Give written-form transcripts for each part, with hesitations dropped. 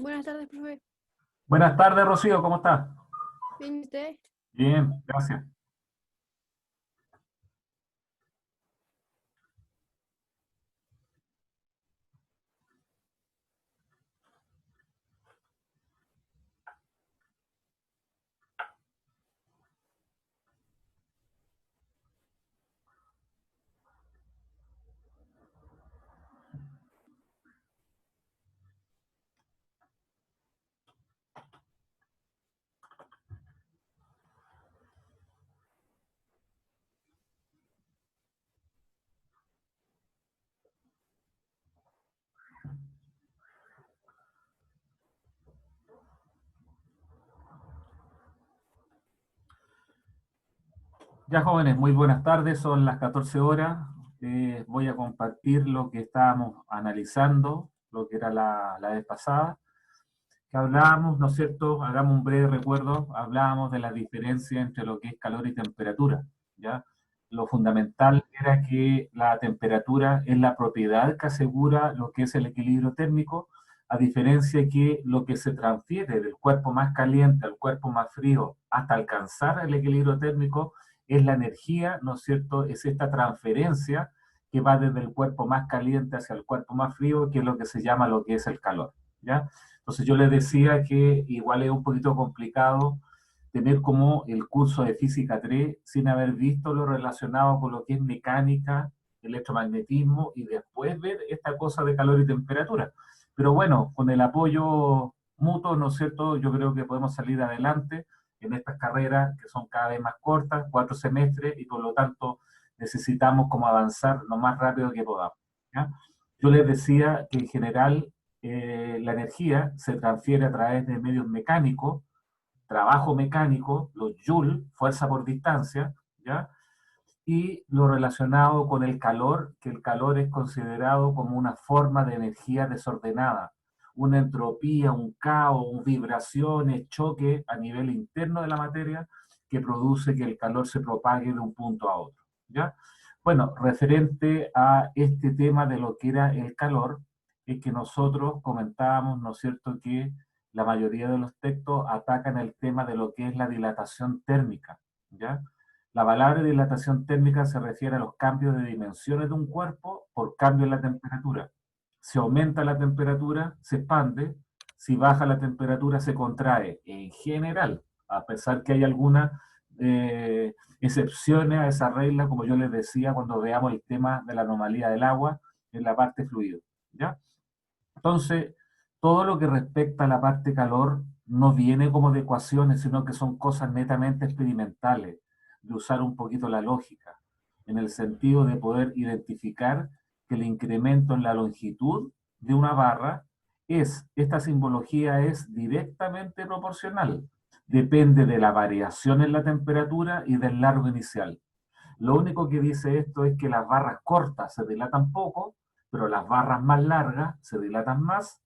Buenas tardes, profe. Buenas tardes, Rocío, ¿cómo estás? Bien, ¿y usted? Bien, gracias. Ya, jóvenes, muy buenas tardes, son las 14 horas. Voy a compartir lo que estábamos analizando, lo que era la vez pasada, que hablábamos, ¿no es cierto? Hagamos un breve recuerdo, hablábamos de la diferencia entre lo que es calor y temperatura, ¿ya? Lo fundamental era que la temperatura es la propiedad que asegura lo que es el equilibrio térmico, a diferencia que lo que se transfiere del cuerpo más caliente al cuerpo más frío hasta alcanzar el equilibrio térmico es la energía, ¿no es cierto? Es esta transferencia que va desde el cuerpo más caliente hacia el cuerpo más frío, que es lo que se llama lo que es el calor, ¿ya? Entonces yo les decía que igual es un poquito complicado tener como el curso de física 3 sin haber visto lo relacionado con lo que es mecánica, electromagnetismo y después ver esta cosa de calor y temperatura. Pero bueno, con el apoyo mutuo, ¿no es cierto? Yo creo que podemos salir adelante en estas carreras que son cada vez más cortas, 4 semestres, y por lo tanto necesitamos como avanzar lo más rápido que podamos, ¿ya? Yo les decía que en general la energía se transfiere a través de medios mecánicos, trabajo mecánico, los joule, fuerza por distancia, ¿ya? Y lo relacionado con el calor, que el calor es considerado como una forma de energía desordenada, una entropía, un caos, vibraciones, choque a nivel interno de la materia que produce que el calor se propague de un punto a otro, ¿ya? Bueno, referente a este tema de lo que era el calor, es que nosotros comentábamos, ¿no es cierto?, que la mayoría de los textos atacan el tema de lo que es la dilatación térmica, ¿ya? La palabra dilatación térmica se refiere a los cambios de dimensiones de un cuerpo por cambio en la temperatura. Si aumenta la temperatura, se expande; si baja la temperatura, se contrae. En general, a pesar que hay algunas excepciones a esa regla, como yo les decía cuando veamos el tema de la anomalía del agua en la parte fluido, ¿ya? Entonces, todo lo que respecta a la parte calor no viene como de ecuaciones, sino que son cosas netamente experimentales, de usar un poquito la lógica, en el sentido de poder identificar que el incremento en la longitud de una barra esta simbología es directamente proporcional. Depende de la variación en la temperatura y del largo inicial. Lo único que dice esto es que las barras cortas se dilatan poco, pero las barras más largas se dilatan más.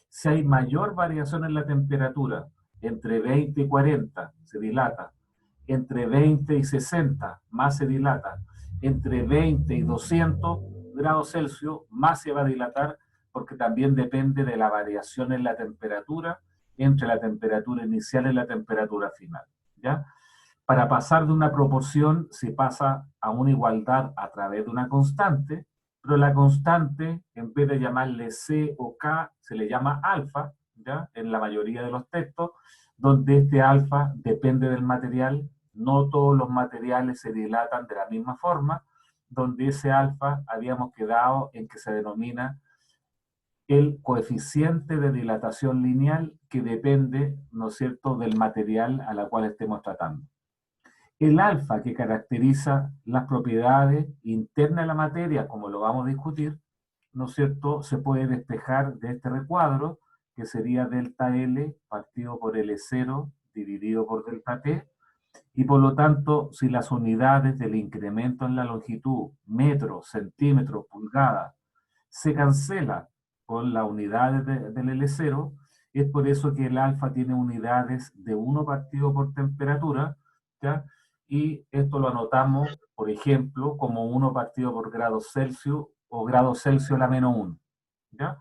Si hay mayor variación en la temperatura, entre 20 y 40 se dilata, entre 20 y 60 más se dilata, entre 20 y 200 grados Celsius más se va a dilatar, porque también depende de la variación en la temperatura entre la temperatura inicial y la temperatura final, ¿ya? Para pasar de una proporción se pasa a una igualdad a través de una constante, pero la constante, en vez de llamarle C o K, se le llama alfa, ¿ya? En la mayoría de los textos, donde este alfa depende del material. No todos los materiales se dilatan de la misma forma, donde ese alfa habíamos quedado en que se denomina el coeficiente de dilatación lineal, que depende, ¿no es cierto?, del material a la cual estemos tratando. El alfa, que caracteriza las propiedades internas de la materia, como lo vamos a discutir, ¿no es cierto?, se puede despejar de este recuadro, que sería delta L partido por L0 dividido por delta T, y por lo tanto, si las unidades del incremento en la longitud, metros, centímetros, pulgadas, se cancela con las unidades del L0, es por eso que el alfa tiene unidades de 1 partido por temperatura, ¿ya? Y esto lo anotamos, por ejemplo, como 1 partido por grado Celsius o grado Celsius a la -1, ¿ya?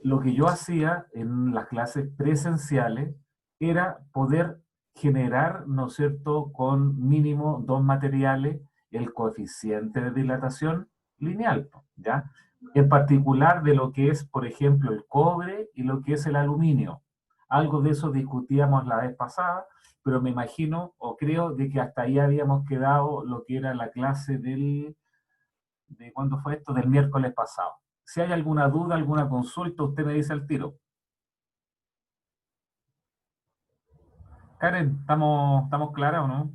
lo que yo hacía en las clases presenciales era poder generar, ¿no es cierto?, con mínimo dos materiales el coeficiente de dilatación lineal, ¿ya? En particular de lo que es, por ejemplo, el cobre y lo que es el aluminio. Algo de eso discutíamos la vez pasada, pero me imagino o creo de que hasta ahí habíamos quedado lo que era la clase de ¿cuándo fue esto? Del miércoles pasado. Si hay alguna duda, alguna consulta, usted me dice al tiro. Karen, ¿estamos claras o no?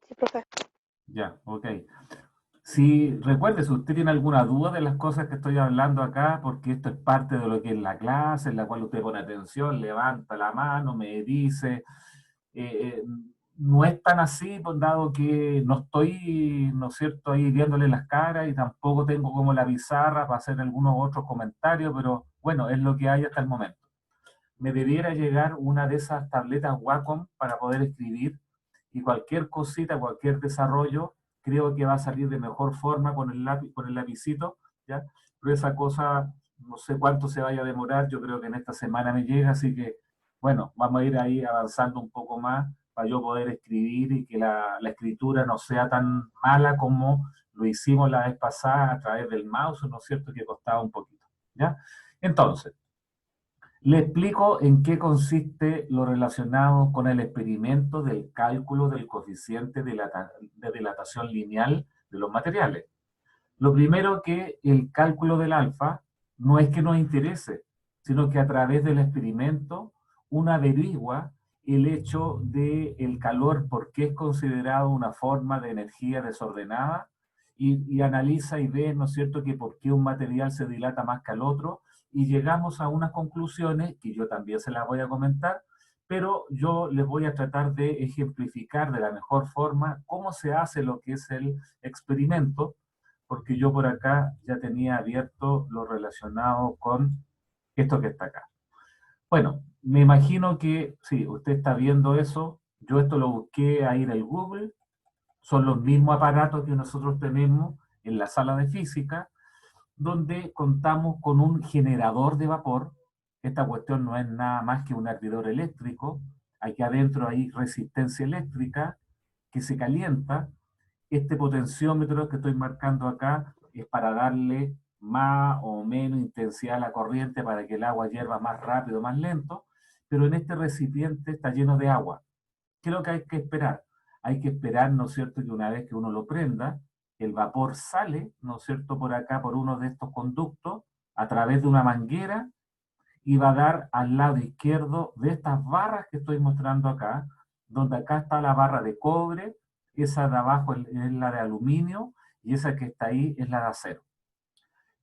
Sí, profe. Ya, ok. Si recuerde, si usted tiene alguna duda de las cosas que estoy hablando acá, porque esto es parte de lo que es la clase, en la cual usted pone atención, levanta la mano, me dice, eh, eh, no es tan así, pues, dado que no estoy, ¿no es cierto?, ahí viéndole las caras y tampoco tengo como la pizarra para hacer algunos otros comentarios, pero bueno, es lo que hay hasta el momento. Me debiera llegar una de esas tabletas Wacom para poder escribir y cualquier cosita, cualquier desarrollo, creo que va a salir de mejor forma con el lápiz, con el lapicito, ¿ya? Pero esa cosa, no sé cuánto se vaya a demorar, yo creo que en esta semana me llega, así que, bueno, vamos a ir ahí avanzando un poco más para yo poder escribir y que la escritura no sea tan mala como lo hicimos la vez pasada a través del mouse, ¿no es cierto?, que costaba un poquito, ¿ya? Entonces, le explico en qué consiste lo relacionado con el experimento del cálculo del coeficiente de dilatación lineal de los materiales. Lo primero que el cálculo del alfa no es que nos interese, sino que a través del experimento uno averigua el hecho del calor, por qué es considerado una forma de energía desordenada, y analiza y ve, ¿no es cierto?, que por qué un material se dilata más que el otro, y llegamos a unas conclusiones que yo también se las voy a comentar, pero yo les voy a tratar de ejemplificar de la mejor forma cómo se hace lo que es el experimento, porque yo por acá ya tenía abierto lo relacionado con esto que está acá. Bueno, me imagino que sí, usted está viendo eso. Yo esto lo busqué ahí en el Google. Son los mismos aparatos que nosotros tenemos en la sala de física, donde contamos con un generador de vapor. Esta cuestión no es nada más que un hervidor eléctrico. Aquí adentro hay resistencia eléctrica que se calienta. Este potenciómetro que estoy marcando acá es para darle más o menos intensidad a la corriente para que el agua hierva más rápido, o más lento, pero en este recipiente está lleno de agua. ¿Qué es lo que hay que esperar? Hay que esperar, ¿no es cierto?, que una vez que uno lo prenda, el vapor sale, ¿no es cierto?, por acá, por uno de estos conductos, a través de una manguera, y va a dar al lado izquierdo de estas barras que estoy mostrando acá, donde acá está la barra de cobre, esa de abajo es la de aluminio, y esa que está ahí es la de acero.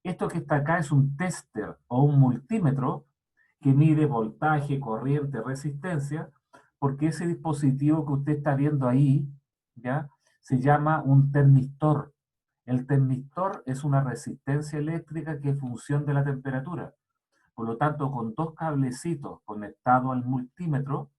Esto que está acá es un tester o un multímetro que mide voltaje, corriente, resistencia, porque ese dispositivo que usted está viendo ahí, ¿ya?, se llama un termistor. El termistor es una resistencia eléctrica que es función de la temperatura. Por lo tanto, con dos cablecitos conectados al multímetro,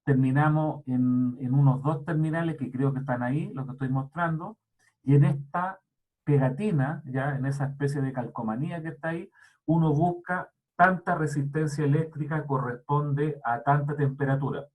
terminamos en unos dos terminales que creo que están ahí, lo que estoy mostrando, y en esta pegatina, ya en esa especie de calcomanía que está ahí, uno busca tanta resistencia eléctrica corresponde a tanta temperatura,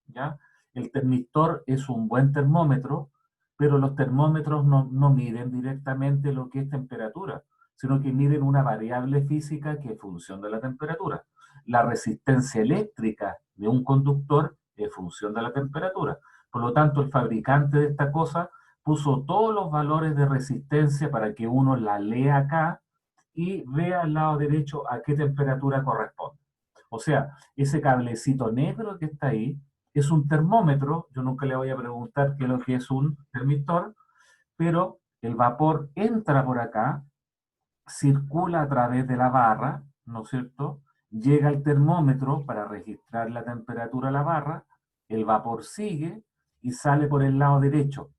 ¿ya? El termistor es un buen termómetro, pero los termómetros no miden directamente lo que es temperatura, sino que miden una variable física que es función de la temperatura. La resistencia eléctrica de un conductor es función de la temperatura. Por lo tanto, el fabricante de esta cosa puso todos los valores de resistencia para que uno la lea acá y vea al lado derecho a qué temperatura corresponde. O sea, ese cablecito negro que está ahí es un termómetro. Yo nunca le voy a preguntar qué es lo que es un termistor, pero el vapor entra por acá, circula a través de la barra, ¿no es cierto? Llega al termómetro para registrar la temperatura de la barra, el vapor sigue y sale por el lado derecho.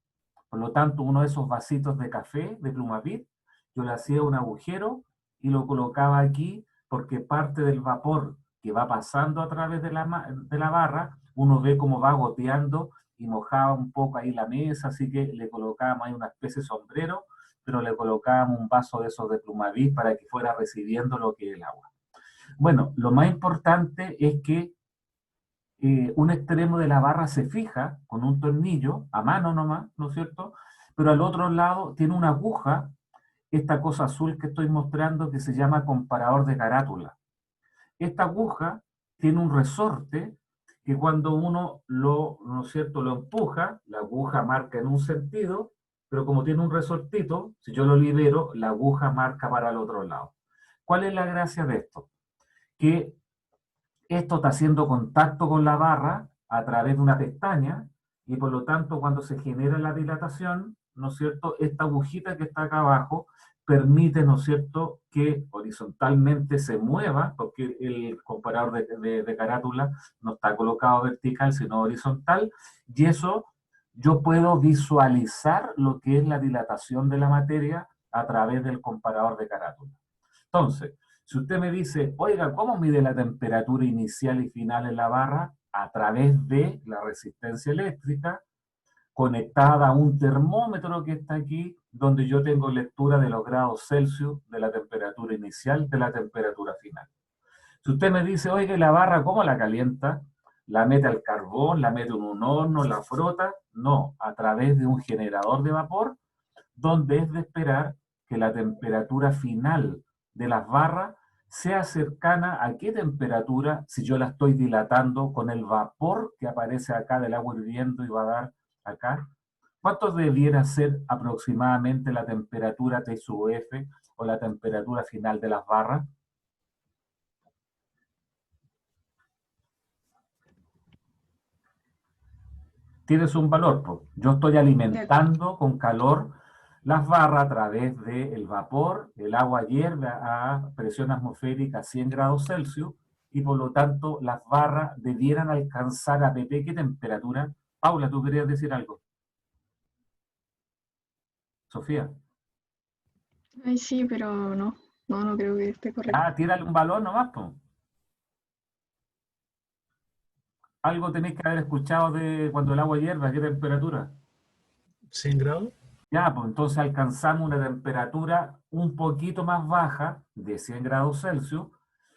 Por lo tanto, uno de esos vasitos de café, de Plumavit, yo le hacía un agujero y lo colocaba aquí porque parte del vapor que va pasando a través de la barra, uno ve cómo va goteando y mojaba un poco ahí la mesa, así que le colocábamos ahí una especie de sombrero pero le colocábamos un vaso de esos de Plumavit para que fuera recibiendo lo que es el agua. Bueno, lo más importante es que un extremo de la barra se fija con un tornillo, a mano nomás, ¿no es cierto? Pero al otro lado tiene una aguja, esta cosa azul que estoy mostrando, que se llama comparador de carátula. Esta aguja tiene un resorte que cuando uno lo, ¿no es cierto?, lo empuja, la aguja marca en un sentido, pero como tiene un resortito, si yo lo libero, la aguja marca para el otro lado. ¿Cuál es la gracia de esto? Que esto está haciendo contacto con la barra a través de una pestaña y por lo tanto cuando se genera la dilatación, ¿no es cierto?, esta agujita que está acá abajo permite, ¿no es cierto?, que horizontalmente se mueva, porque el comparador de carátula no está colocado vertical, sino horizontal, y eso yo puedo visualizar lo que es la dilatación de la materia a través del comparador de carátula. Entonces, si usted me dice, oiga, ¿cómo mide la temperatura inicial y final en la barra? A través de la resistencia eléctrica, conectada a un termómetro que está aquí, donde yo tengo lectura de los grados Celsius, de la temperatura inicial, de la temperatura final. Si usted me dice, oiga, ¿la barra cómo la calienta? ¿La mete al carbón? ¿La mete en un horno? ¿La frota? No, a través de un generador de vapor, donde es de esperar que la temperatura final de las barras sea cercana a qué temperatura si yo la estoy dilatando con el vapor que aparece acá del agua hirviendo y va a dar acá. ¿Cuánto debiera ser aproximadamente la temperatura T sub F o la temperatura final de las barras? Tienes un valor, pues. Yo estoy alimentando con calor las barras a través del vapor, el agua hierve a presión atmosférica a 100 grados Celsius y por lo tanto las barras debieran alcanzar a PP, ¿qué temperatura? Paula, ¿tú querías decir algo? Sofía. Ay, sí, pero no. No, no creo que esté correcto. Ya, tírale un valor nomás, pues. Algo tenéis que haber escuchado de cuando el agua hierve, ¿a qué temperatura? 100 grados. Ya, pues entonces alcanzamos una temperatura un poquito más baja, de 100 grados Celsius,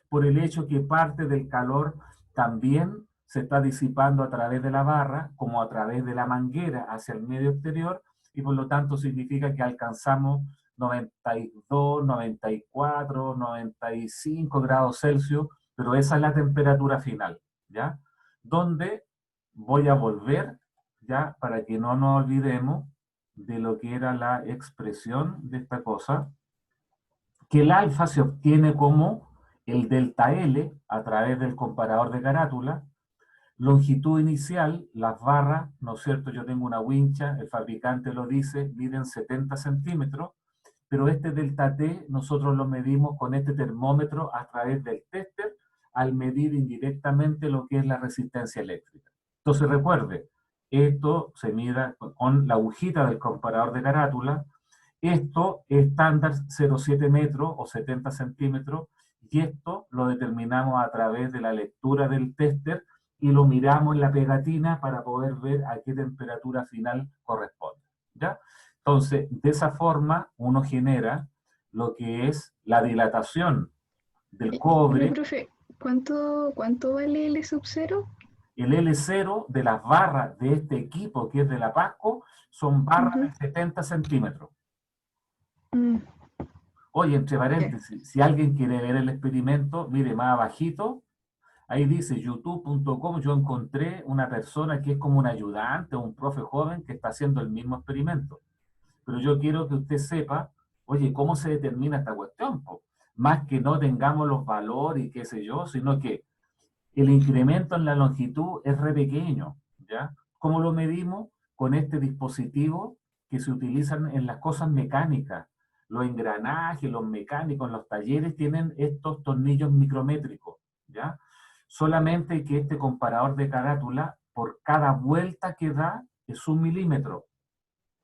por el hecho que parte del calor también se está disipando a través de la barra, como a través de la manguera hacia el medio exterior, y por lo tanto significa que alcanzamos 92, 94, 95 grados Celsius, pero esa es la temperatura final, ¿ya? Donde voy a volver, ¿ya? Para que no nos olvidemos de lo que era la expresión de esta cosa, que el alfa se obtiene como el delta L a través del comparador de carátula, longitud inicial, las barras, ¿no es cierto? Yo tengo una wincha, el fabricante lo dice, miden 70 centímetros, pero este delta T nosotros lo medimos con este termómetro a través del tester al medir indirectamente lo que es la resistencia eléctrica. Entonces recuerde, esto se mide con la agujita del comparador de carátula, esto es estándar 0,7 metros o 70 centímetros, y esto lo determinamos a través de la lectura del tester y lo miramos en la pegatina para poder ver a qué temperatura final corresponde. ¿Ya? Entonces, de esa forma uno genera lo que es la dilatación del Pero, cobre, profe, ¿cuánto vale el sub cero? el L0 de las barras de este equipo que es de la Pasco, son barras Ujú. de 70 centímetros. Mm, Oye, entre ya. paréntesis, si alguien quiere ver el experimento, mire más abajito, ahí dice youtube.com, yo encontré una persona que es como un ayudante o un profe joven que está haciendo el mismo experimento. Pero yo quiero que usted sepa, oye, ¿cómo se determina esta cuestión? Po? Más que no tengamos los valores y qué sé yo, sino que el incremento en la longitud es re pequeño, ¿ya? ¿Cómo lo medimos? Con este dispositivo que se utilizan en las cosas mecánicas. Los engranajes, los mecánicos, los talleres tienen estos tornillos micrométricos, ¿ya? Solamente que este comparador de carátula, por cada vuelta que da, es 1 milímetro.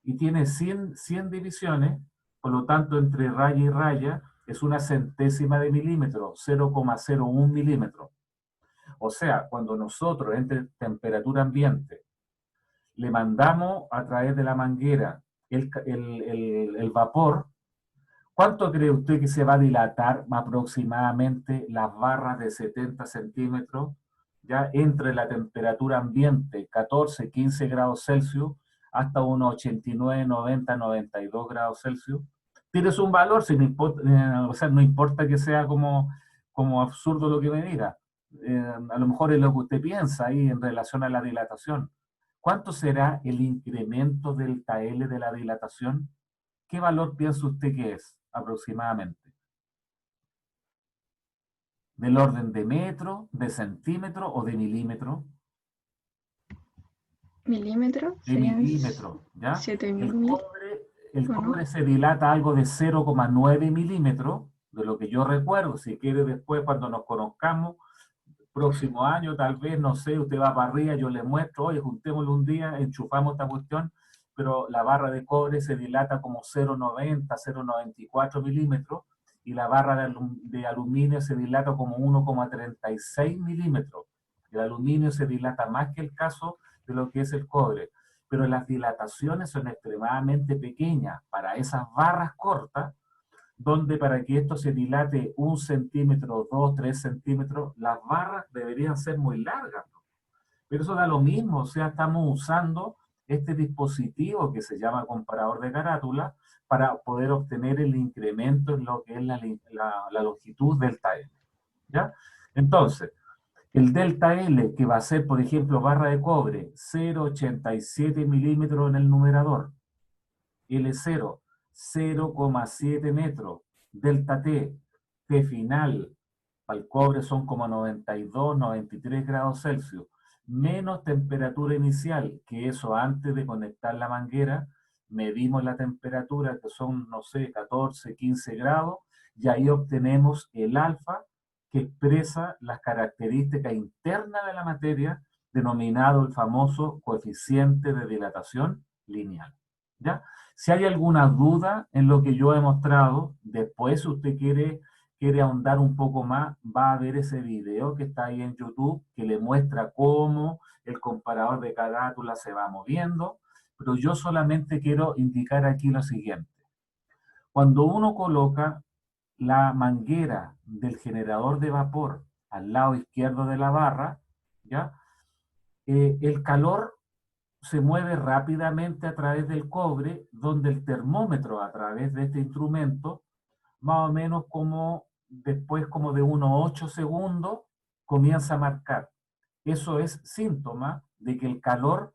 Y tiene 100 divisiones, por lo tanto, entre raya y raya es una centésima de milímetro, 0,01 milímetros. O sea, cuando nosotros entre temperatura ambiente le mandamos a través de la manguera el vapor, ¿cuánto cree usted que se va a dilatar aproximadamente las barras de 70 centímetros, ya entre la temperatura ambiente, 14, 15 grados Celsius, hasta unos 89, 90, 92 grados Celsius? Tienes un valor, si no importa, o sea, no importa que sea como absurdo lo que me diga. A lo mejor es lo que usted piensa ahí en relación a la dilatación. ¿Cuánto será el incremento delta L de la dilatación? ¿Qué valor piensa usted que es aproximadamente? ¿Del orden de metro, de centímetro o de milímetro? Milímetros De serían milímetro, ¿ya? 7000, El ¿o no? cobre se dilata algo de 0,9 milímetros, de lo que yo recuerdo. Si quiere después, cuando nos conozcamos, próximo año, tal vez, no sé, usted va para arriba, yo le muestro, oye, juntémoslo un día, enchufamos esta cuestión, pero la barra de cobre se dilata como 0,90, 0,94 milímetros, y la barra de aluminio se dilata como 1,36 milímetros. El aluminio se dilata más que el caso de lo que es el cobre, pero las dilataciones son extremadamente pequeñas para esas barras cortas, donde para que esto se dilate 1 centímetro, 2, 3 centímetros, las barras deberían ser muy largas. Pero eso da lo mismo, o sea, estamos usando este dispositivo que se llama comparador de carátula para poder obtener el incremento en lo que es la longitud delta L. ¿Ya? Entonces, el delta L, que va a ser, por ejemplo, barra de cobre, 0,87 milímetros en el numerador, L0, 0,7 metros, delta T, T final, para el cobre son como 92, 93 grados Celsius, menos temperatura inicial, que eso antes de conectar la manguera, medimos la temperatura, que son, no sé, 14, 15 grados, y ahí obtenemos el alfa, que expresa las características internas de la materia, denominado el famoso coeficiente de dilatación lineal. ¿Ya? Si hay alguna duda en lo que yo he mostrado, después si usted quiere ahondar un poco más, va a ver ese video que está ahí en YouTube, que le muestra cómo el comparador de carátula se va moviendo, pero yo solamente quiero indicar aquí lo siguiente. Cuando uno coloca la manguera del generador de vapor al lado izquierdo de la barra, ¿ya? El calor se mueve rápidamente a través del cobre, donde el termómetro a través de este instrumento, más o menos como después como de unos 8 segundos, comienza a marcar. Eso es síntoma de que el calor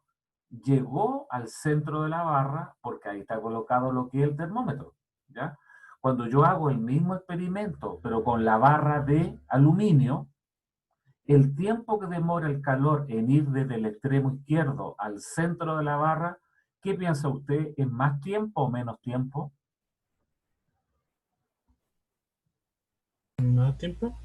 llegó al centro de la barra, porque ahí está colocado lo que es el termómetro, ¿ya? Cuando yo hago el mismo experimento, pero con la barra de aluminio, el tiempo que demora el calor en ir desde el extremo izquierdo al centro de la barra, ¿qué piensa usted? ¿Es más tiempo o menos tiempo? ¿Más tiempo?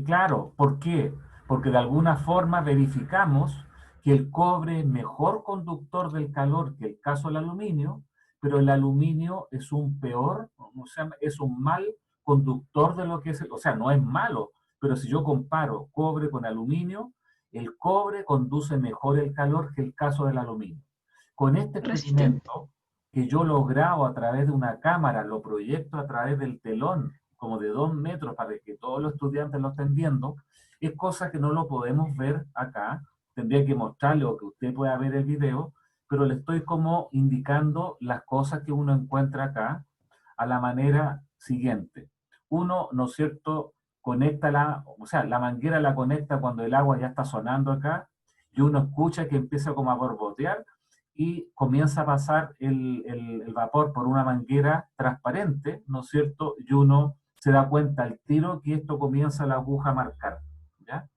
Claro, ¿por qué? Porque de alguna forma verificamos que el cobre es mejor conductor del calor que el caso del aluminio, pero el aluminio es un peor, o sea, es un mal conductor de lo que es, o sea, no es malo, pero si yo comparo cobre con aluminio, el cobre conduce mejor el calor que el caso del aluminio. Con este Resistente. experimento, que yo lo grabo a través de una cámara, lo proyecto a través del telón, como de 2 metros para que todos los estudiantes lo estén viendo, es cosa que no lo podemos ver acá, tendría que mostrarle o que usted pueda ver el video, pero le estoy como indicando las cosas que uno encuentra acá a la manera siguiente. Uno, ¿no es cierto?, conecta o sea, la manguera la conecta cuando el agua ya está sonando acá, y uno escucha que empieza como a borbotear, y comienza a pasar el vapor por una manguera transparente, ¿no es cierto?, y uno se da cuenta al tiro que esto comienza la aguja a marcar, ¿ya?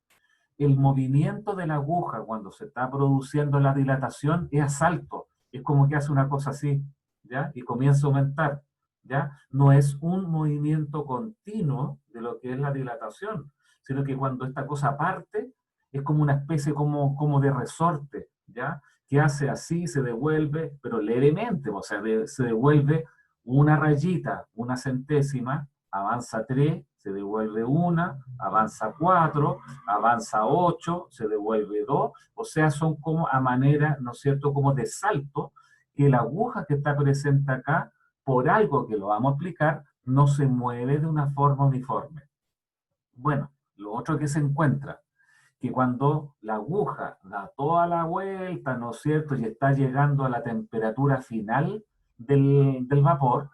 El movimiento de la aguja cuando se está produciendo la dilatación es a salto, es como que hace una cosa así, ¿ya? Y comienza a aumentar, ¿ya? No es un movimiento continuo de lo que es la dilatación, sino que cuando esta cosa parte, es como una especie como de resorte, ¿ya? Que hace así, se devuelve, pero levemente, o sea, se devuelve una rayita, una centésima, avanza 3, se devuelve 1, avanza 4, avanza 8, se devuelve 2, o sea, son como a manera, ¿no es cierto?, como de salto, que la aguja que está presente acá, por algo que lo vamos a explicar, no se mueve de una forma uniforme. Bueno, lo otro que se encuentra, que cuando la aguja da toda la vuelta, ¿no es cierto?, y está llegando a la temperatura final del vapor,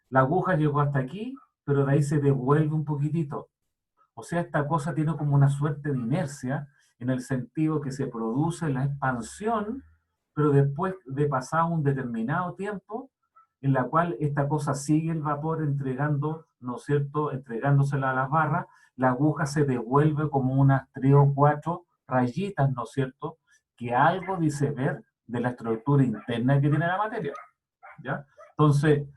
la aguja llegó hasta aquí, pero de ahí se devuelve un poquitito. O sea, esta cosa tiene como una suerte de inercia, en el sentido que se produce la expansión, pero después de pasado un determinado tiempo, en la cual esta cosa sigue el vapor entregando, ¿no es cierto?, entregándosela a las barras, la aguja se devuelve como unas 3 o 4 rayitas, ¿no es cierto?, que algo dice ver de la estructura interna que tiene la materia, ¿ya? Entonces,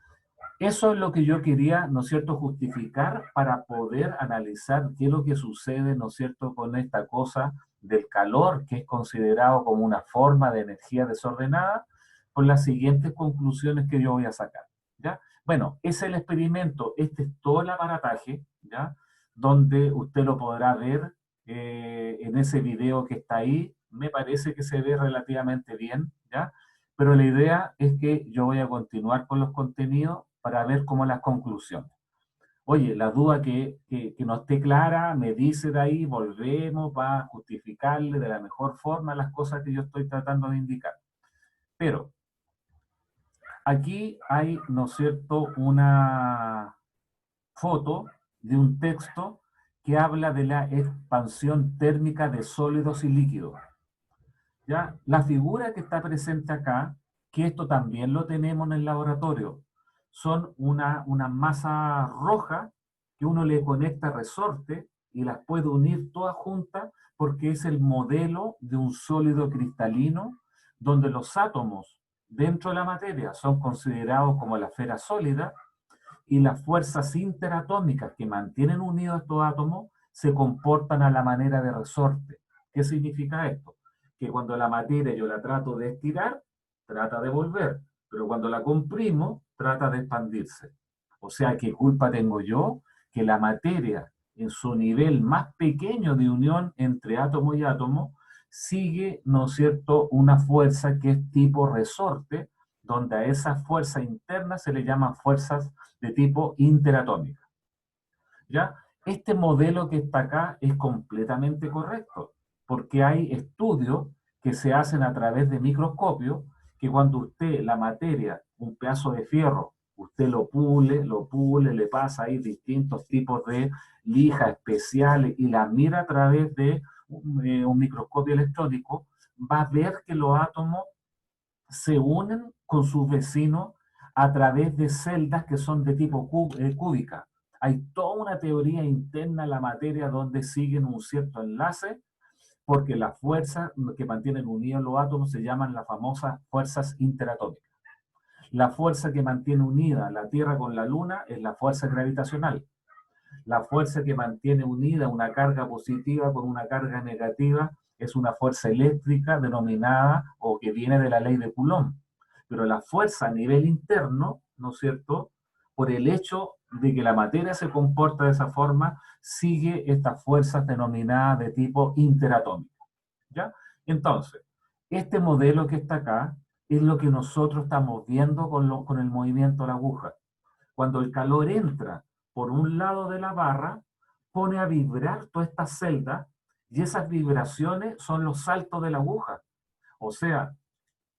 eso es lo que yo quería, ¿no es cierto?, justificar para poder analizar qué es lo que sucede, ¿no es cierto?, con esta cosa del calor, que es considerado como una forma de energía desordenada, con las siguientes conclusiones que yo voy a sacar, ¿ya? Bueno, ese es el experimento, este es todo el aparataje, ¿ya?, donde usted lo podrá ver en ese video que está ahí, me parece que se ve relativamente bien, ¿ya? Pero la idea es que yo voy a continuar con los contenidos para ver cómo las conclusiones. Oye, la duda que no esté clara, me dice de ahí, volvemos para justificarle de la mejor forma las cosas que yo estoy tratando de indicar. Pero aquí hay, ¿no es cierto?, una foto de un texto que habla de la expansión térmica de sólidos y líquidos. ¿Ya? La figura que está presente acá, que esto también lo tenemos en el laboratorio, son una masa roja que uno le conecta resorte y las puede unir todas juntas porque es el modelo de un sólido cristalino donde los átomos dentro de la materia son considerados como la esfera sólida y las fuerzas interatómicas que mantienen unidos estos átomos se comportan a la manera de resorte. ¿Qué significa esto? Que cuando la materia yo la trato de estirar, trata de volver, pero cuando la comprimo, trata de expandirse. O sea, ¿qué culpa tengo yo? Que la materia, en su nivel más pequeño de unión entre átomo y átomo, sigue, ¿no es cierto?, una fuerza que es tipo resorte, donde a esas fuerzas internas se le llaman fuerzas de tipo interatómica. ¿Ya? Este modelo que está acá es completamente correcto, porque hay estudios que se hacen a través de microscopios, que cuando usted la materia, un pedazo de fierro, usted lo pule, le pasa ahí distintos tipos de lijas especiales y la mira a través de un microscopio electrónico, va a ver que los átomos se unen con sus vecinos a través de celdas que son de tipo cúbica. Hay toda una teoría interna en la materia donde siguen un cierto enlace, porque las fuerzas que mantienen unidos los átomos se llaman las famosas fuerzas interatómicas. La fuerza que mantiene unida la Tierra con la Luna es la fuerza gravitacional. La fuerza que mantiene unida una carga positiva con una carga negativa es una fuerza eléctrica denominada o que viene de la ley de Coulomb. Pero la fuerza a nivel interno, ¿no es cierto?, por el hecho de que la materia se comporta de esa forma, sigue estas fuerzas denominadas de tipo interatómico. ¿Ya? Entonces, este modelo que está acá es lo que nosotros estamos viendo con el movimiento de la aguja. Cuando el calor entra por un lado de la barra, pone a vibrar todas estas celdas y esas vibraciones son los saltos de la aguja. O sea,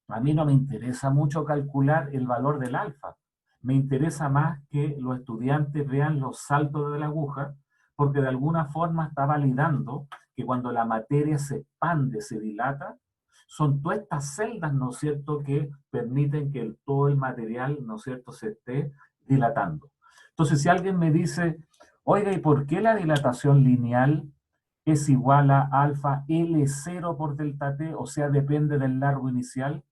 a mí no me interesa mucho calcular el valor del alfa. Me interesa más que los estudiantes vean los saltos de la aguja, porque de alguna forma está validando que cuando la materia se expande, se dilata, son todas estas celdas, ¿no es cierto?, que permiten que todo el material, ¿no es cierto?, se esté dilatando. Entonces, si alguien me dice, oiga, ¿y por qué la dilatación lineal es igual a alfa L0 por delta T? O sea, depende del largo inicial.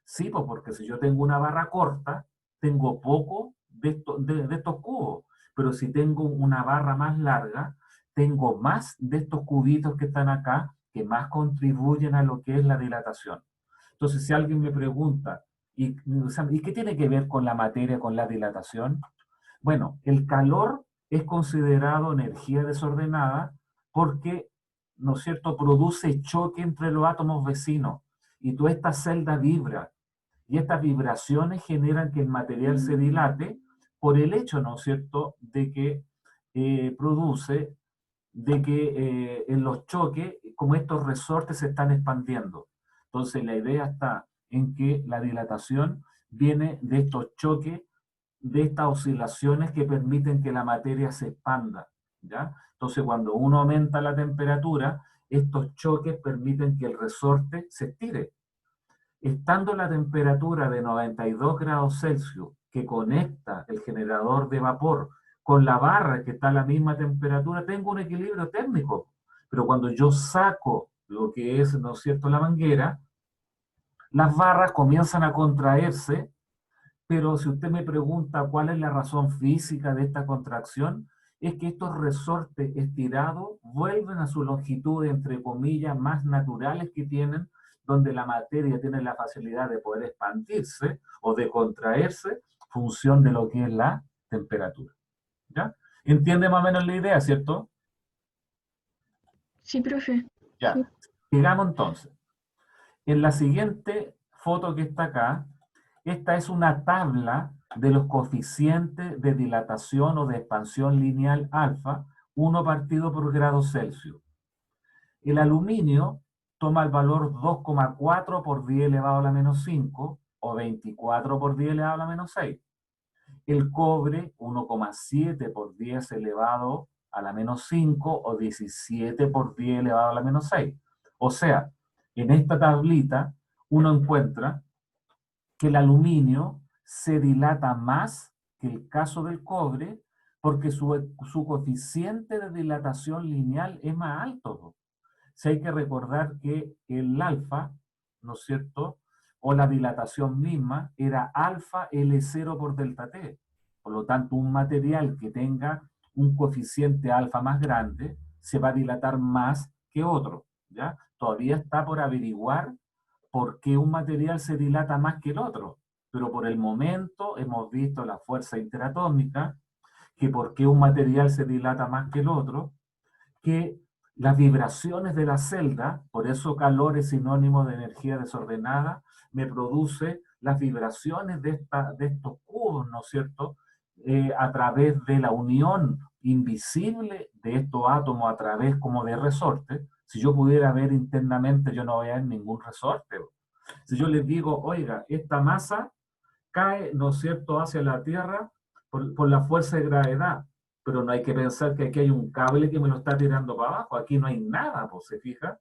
Sí, pues porque si yo tengo una barra corta, tengo poco de estos cubos. Pero si tengo una barra más larga, tengo más de estos cubitos que están acá, que más contribuyen a lo que es la dilatación. Entonces, si alguien me pregunta, ¿y qué tiene que ver con la materia, con la dilatación? Bueno, el calor es considerado energía desordenada porque, ¿no es cierto?, produce choque entre los átomos vecinos y toda esta celda vibra. Y estas vibraciones generan que el material se dilate por el hecho, ¿no es cierto?, de que produce, de que en los choques, como estos resortes se están expandiendo. Entonces la idea está en que la dilatación viene de estos choques, de estas oscilaciones que permiten que la materia se expanda, ¿ya? Entonces cuando uno aumenta la temperatura, estos choques permiten que el resorte se estire. Estando la temperatura de 92 grados Celsius que conecta el generador de vapor con la barra que está a la misma temperatura, tengo un equilibrio térmico. Pero cuando yo saco lo que es, ¿no es cierto?, la manguera, las barras comienzan a contraerse, pero si usted me pregunta cuál es la razón física de esta contracción, es que estos resortes estirados vuelven a su longitud, entre comillas, más naturales que tienen, donde la materia tiene la facilidad de poder expandirse o de contraerse, función de lo que es la temperatura. ¿Ya? ¿Entiende más o menos la idea, cierto? Sí, profe. Ya. Sí. Sigamos entonces. En la siguiente foto que está acá, esta es una tabla de los coeficientes de dilatación o de expansión lineal alfa, 1 partido por grado Celsius. El aluminio toma el valor 2,4 por 10 elevado a la menos 5 o 24 por 10 elevado a la menos 6. El cobre 1,7 por 10 elevado a la menos 5 o 17 por 10 elevado a la menos 6. O sea, en esta tablita uno encuentra que el aluminio se dilata más que el caso del cobre porque su coeficiente de dilatación lineal es más alto. Si hay que recordar que el alfa, ¿no es cierto?, o la dilatación misma era alfa L0 por delta T. Por lo tanto, un material que tenga un coeficiente alfa más grande se va a dilatar más que otro, ¿ya? Todavía está por averiguar por qué un material se dilata más que el otro, pero por el momento hemos visto la fuerza interatómica, que por qué un material se dilata más que el otro, que las vibraciones de la celda, por eso calor es sinónimo de energía desordenada, me produce las vibraciones de estos cubos, ¿no es cierto?, a través de la unión invisible de estos átomos a través como de resortes. Si yo pudiera ver internamente, yo no voy a ver ningún resorte. Si yo les digo, oiga, esta masa cae, ¿no es cierto?, hacia la Tierra por la fuerza de gravedad, pero no hay que pensar que aquí hay un cable que me lo está tirando para abajo, aquí no hay nada, pues, ¿se fija?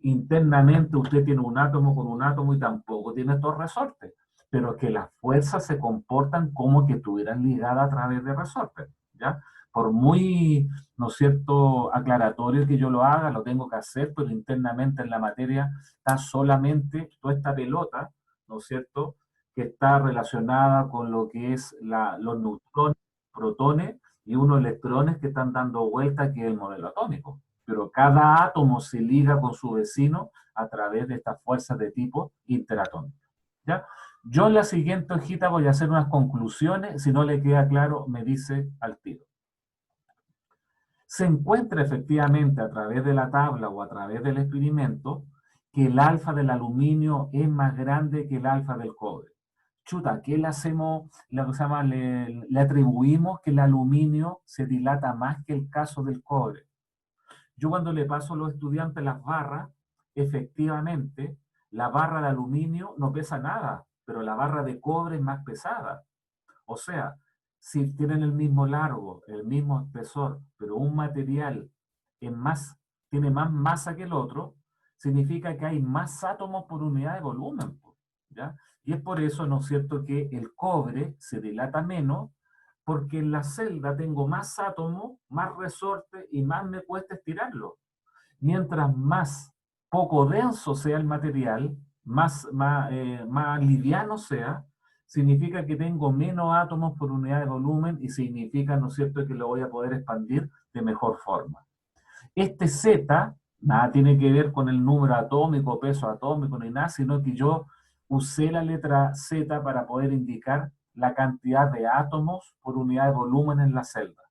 Internamente usted tiene un átomo con un átomo y tampoco tiene estos resortes, pero que las fuerzas se comportan como que estuvieran ligadas a través de resortes, ¿ya? Por muy, ¿no es cierto?, aclaratorio que yo lo haga, lo tengo que hacer, pero internamente en la materia está solamente toda esta pelota, ¿no es cierto?, que está relacionada con lo que es los neutrones, protones y unos electrones que están dando vuelta, que es el modelo atómico. Pero cada átomo se liga con su vecino a través de estas fuerzas de tipo interatómico. ¿Ya? Yo en la siguiente hojita voy a hacer unas conclusiones, si no le queda claro, me dice al tiro. Se encuentra efectivamente a través de la tabla o a través del experimento que el alfa del aluminio es más grande que el alfa del cobre. Chuta, ¿qué le hacemos? Le atribuimos que el aluminio se dilata más que el caso del cobre. Yo cuando le paso a los estudiantes las barras, efectivamente, la barra de aluminio no pesa nada, pero la barra de cobre es más pesada. O sea, si tienen el mismo largo, el mismo espesor, pero un material tiene más masa que el otro, significa que hay más átomos por unidad de volumen, ¿ya? Y es por eso, ¿no es cierto?, que el cobre se dilata menos, porque en la celda tengo más átomos, más resorte y más me cuesta estirarlo. Mientras más poco denso sea el material, más liviano sea, significa que tengo menos átomos por unidad de volumen y significa, ¿no es cierto?, que lo voy a poder expandir de mejor forma. Este Z nada tiene que ver con el número atómico, peso atómico, ni nada, sino que yo usé la letra Z para poder indicar la cantidad de átomos por unidad de volumen en la celda,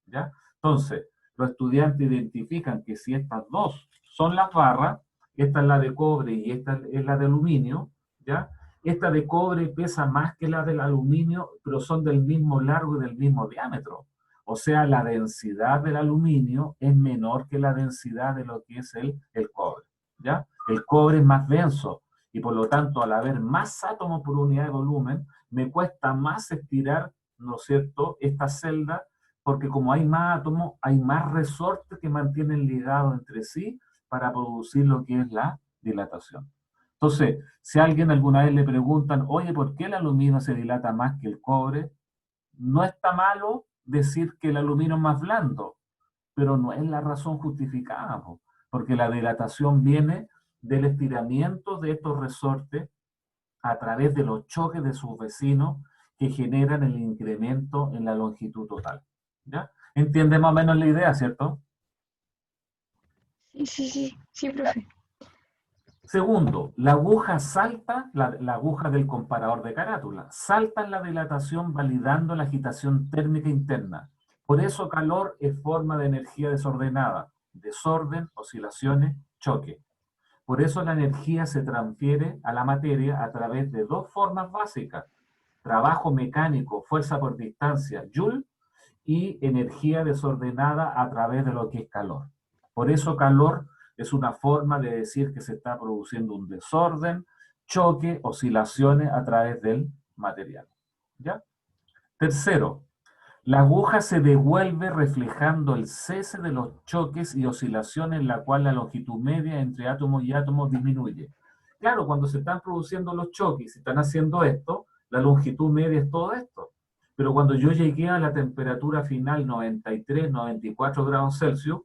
¿ya? Entonces, los estudiantes identifican que si estas dos son las barras, esta es la de cobre y esta es la de aluminio, ¿ya? Esta de cobre pesa más que la del aluminio, pero son del mismo largo y del mismo diámetro. O sea, la densidad del aluminio es menor que la densidad de lo que es el cobre, ¿ya? El cobre es más denso y por lo tanto, al haber más átomos por unidad de volumen, me cuesta más estirar, ¿no es cierto?, esta celda, porque como hay más átomos, hay más resortes que mantienen ligados entre sí para producir lo que es la dilatación. Entonces, si a alguien alguna vez le preguntan, oye, ¿por qué el aluminio se dilata más que el cobre? No está malo decir que el aluminio es más blando, pero no es la razón justificada, porque la dilatación viene del estiramiento de estos resortes a través de los choques de sus vecinos que generan el incremento en la longitud total. ¿Ya? ¿Entiende más o menos la idea, cierto? Sí, profe. Segundo, la aguja salta, la aguja del comparador de carátula, salta en la dilatación validando la agitación térmica interna. Por eso calor es forma de energía desordenada, desorden, oscilaciones, choque. Por eso la energía se transfiere a la materia a través de dos formas básicas: trabajo mecánico, fuerza por distancia, Joule, y energía desordenada a través de lo que es calor. Por eso calor es una forma de decir que se está produciendo un desorden, choque, oscilaciones a través del material. ¿Ya? Tercero, la aguja se devuelve reflejando el cese de los choques y oscilaciones en la cual la longitud media entre átomos y átomos disminuye. Claro, cuando se están produciendo los choques y se están haciendo esto, la longitud media es todo esto. Pero cuando yo llegué a la temperatura final 93, 94 grados Celsius,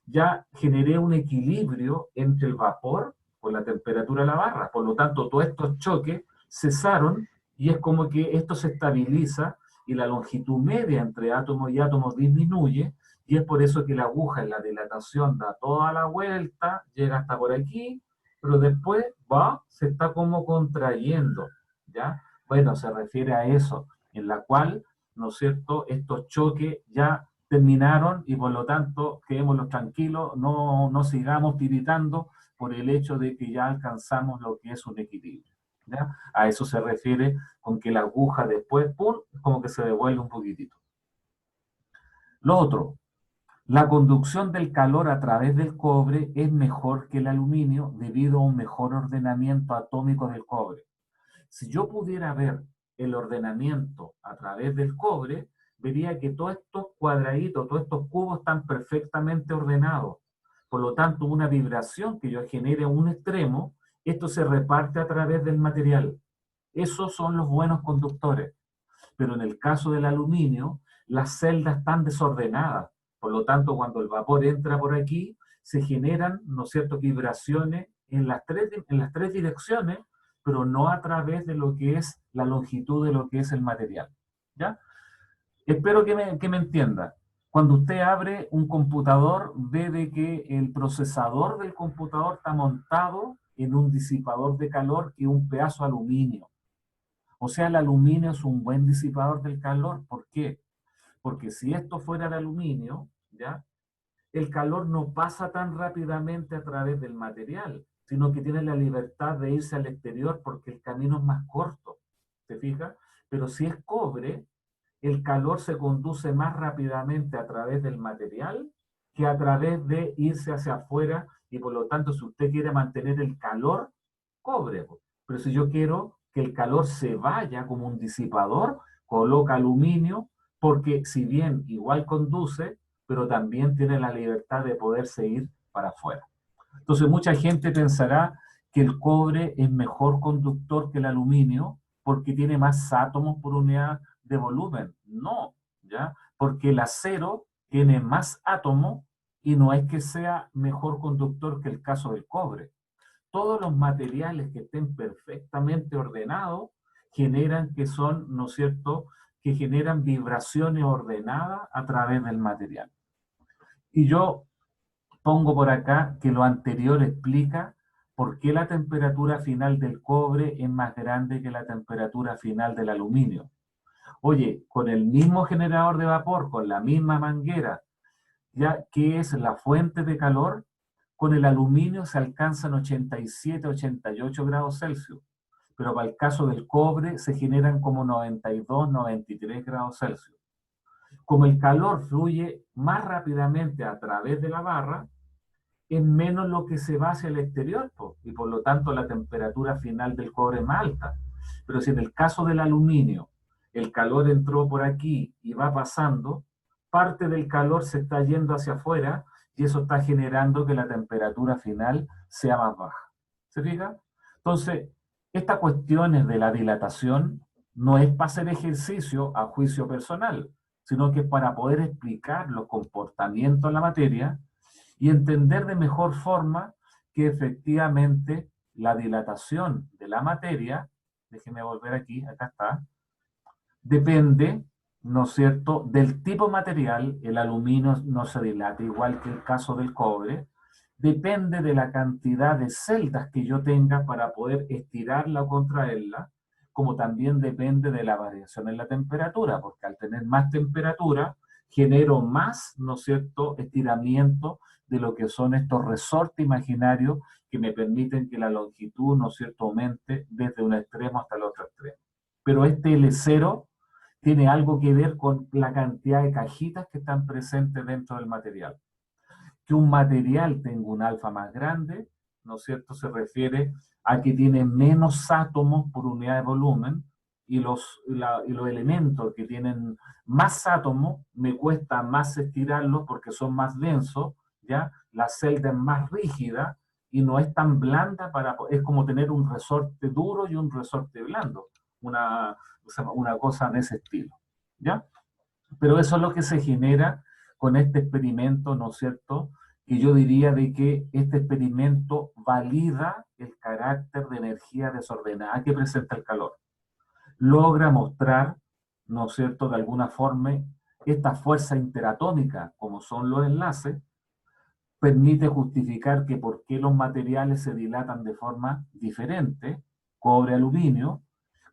ya generé un equilibrio entre el vapor con la temperatura de la barra. Por lo tanto, todos estos choques cesaron y es como que esto se estabiliza y la longitud media entre átomos y átomos disminuye, y es por eso que la aguja en la dilatación da toda la vuelta, llega hasta por aquí, pero después se está como contrayendo, ¿ya? Bueno, se refiere a eso, en la cual, ¿no es cierto?, estos choques ya terminaron y por lo tanto quedémonos tranquilos, no sigamos tiritando por el hecho de que ya alcanzamos lo que es un equilibrio. ¿Ya? A eso se refiere con que la aguja después, ¡pum!, como que se devuelve un poquitito. Lo otro, la conducción del calor a través del cobre es mejor que el aluminio debido a un mejor ordenamiento atómico del cobre. Si yo pudiera ver el ordenamiento a través del cobre, vería que todos estos cuadraditos, todos estos cubos están perfectamente ordenados. Por lo tanto, una vibración que yo genere a un extremo, esto se reparte a través del material. Esos son los buenos conductores. Pero en el caso del aluminio, las celdas están desordenadas. Por lo tanto, cuando el vapor entra por aquí, se generan, ¿no es cierto?, vibraciones en las tres direcciones, pero no a través de lo que es la longitud de lo que es el material. ¿Ya? Espero que me entienda. Cuando usted abre un computador, ve de que el procesador del computador está montado en un disipador de calor y un pedazo de aluminio. O sea, el aluminio es un buen disipador del calor. ¿Por qué? Porque si esto fuera de aluminio, ¿ya?, el calor no pasa tan rápidamente a través del material, sino que tiene la libertad de irse al exterior porque el camino es más corto. ¿Se fija? Pero si es cobre, el calor se conduce más rápidamente a través del material que a través de irse hacia afuera, y por lo tanto, si usted quiere mantener el calor, cobre. Pero si yo quiero que el calor se vaya como un disipador, coloca aluminio, porque si bien igual conduce, pero también tiene la libertad de poderse ir para afuera. Entonces mucha gente pensará que el cobre es mejor conductor que el aluminio porque tiene más átomos por unidad de volumen. No, ¿ya? Porque el acero tiene más átomos y no es que sea mejor conductor que el caso del cobre. Todos los materiales que estén perfectamente ordenados generan que son, ¿no es cierto?, que generan vibraciones ordenadas a través del material. Y yo pongo por acá que lo anterior explica por qué la temperatura final del cobre es más grande que la temperatura final del aluminio. Oye, con el mismo generador de vapor, con la misma manguera, ya que es la fuente de calor, con el aluminio se alcanzan 87, 88 grados Celsius. pero para el caso del cobre se generan como 92, 93 grados Celsius. Como el calor fluye más rápidamente a través de la barra, es menos lo que se va hacia el exterior, y por lo tanto la temperatura final del cobre es más alta. Pero si en el caso del aluminio el calor entró por aquí y va pasando, parte del calor se está yendo hacia afuera y eso está generando que la temperatura final sea más baja. ¿Se fija? Entonces, estas cuestiones de la dilatación no es para hacer ejercicio a juicio personal, sino que es para poder explicar los comportamientos de la materia y entender de mejor forma que efectivamente la dilatación de la materia, déjeme volver aquí, acá está, depende, ¿no es cierto?, del tipo de material. El aluminio no se dilata igual que el caso del cobre, depende de la cantidad de celdas que yo tenga para poder estirarla o contraerla, como también depende de la variación en la temperatura, porque al tener más temperatura genero más, ¿no es cierto?, estiramiento de lo que son estos resortes imaginarios que me permiten que la longitud, ¿no es cierto?, aumente desde un extremo hasta el otro extremo. Pero este L0 tiene algo que ver con la cantidad de cajitas que están presentes dentro del material. Que un material tenga un alfa más grande, ¿no es cierto?, se refiere a que tiene menos átomos por unidad de volumen, y los elementos que tienen más átomos me cuesta más estirarlos porque son más densos, ¿ya? La celda es más rígida y no es tan blanda, es como tener un resorte duro y un resorte blando, una cosa de ese estilo, ¿ya? Pero eso es lo que se genera con este experimento, ¿no es cierto?, que yo diría de que este experimento valida el carácter de energía desordenada que presenta el calor. Logra mostrar, ¿no es cierto?, de alguna forma, esta fuerza interatómica, como son los enlaces, permite justificar que por qué los materiales se dilatan de forma diferente, cobre, aluminio,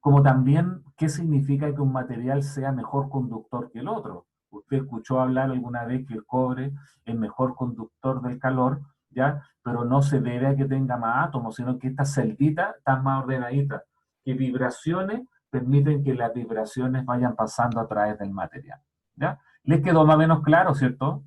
como también qué significa que un material sea mejor conductor que el otro. Usted escuchó hablar alguna vez que el cobre es mejor conductor del calor, ¿ya? Pero no se debe a que tenga más átomos, sino que estas celditas están más ordenaditas, que vibraciones permiten que las vibraciones vayan pasando a través del material, ¿ya? ¿Les quedó más o menos claro, cierto?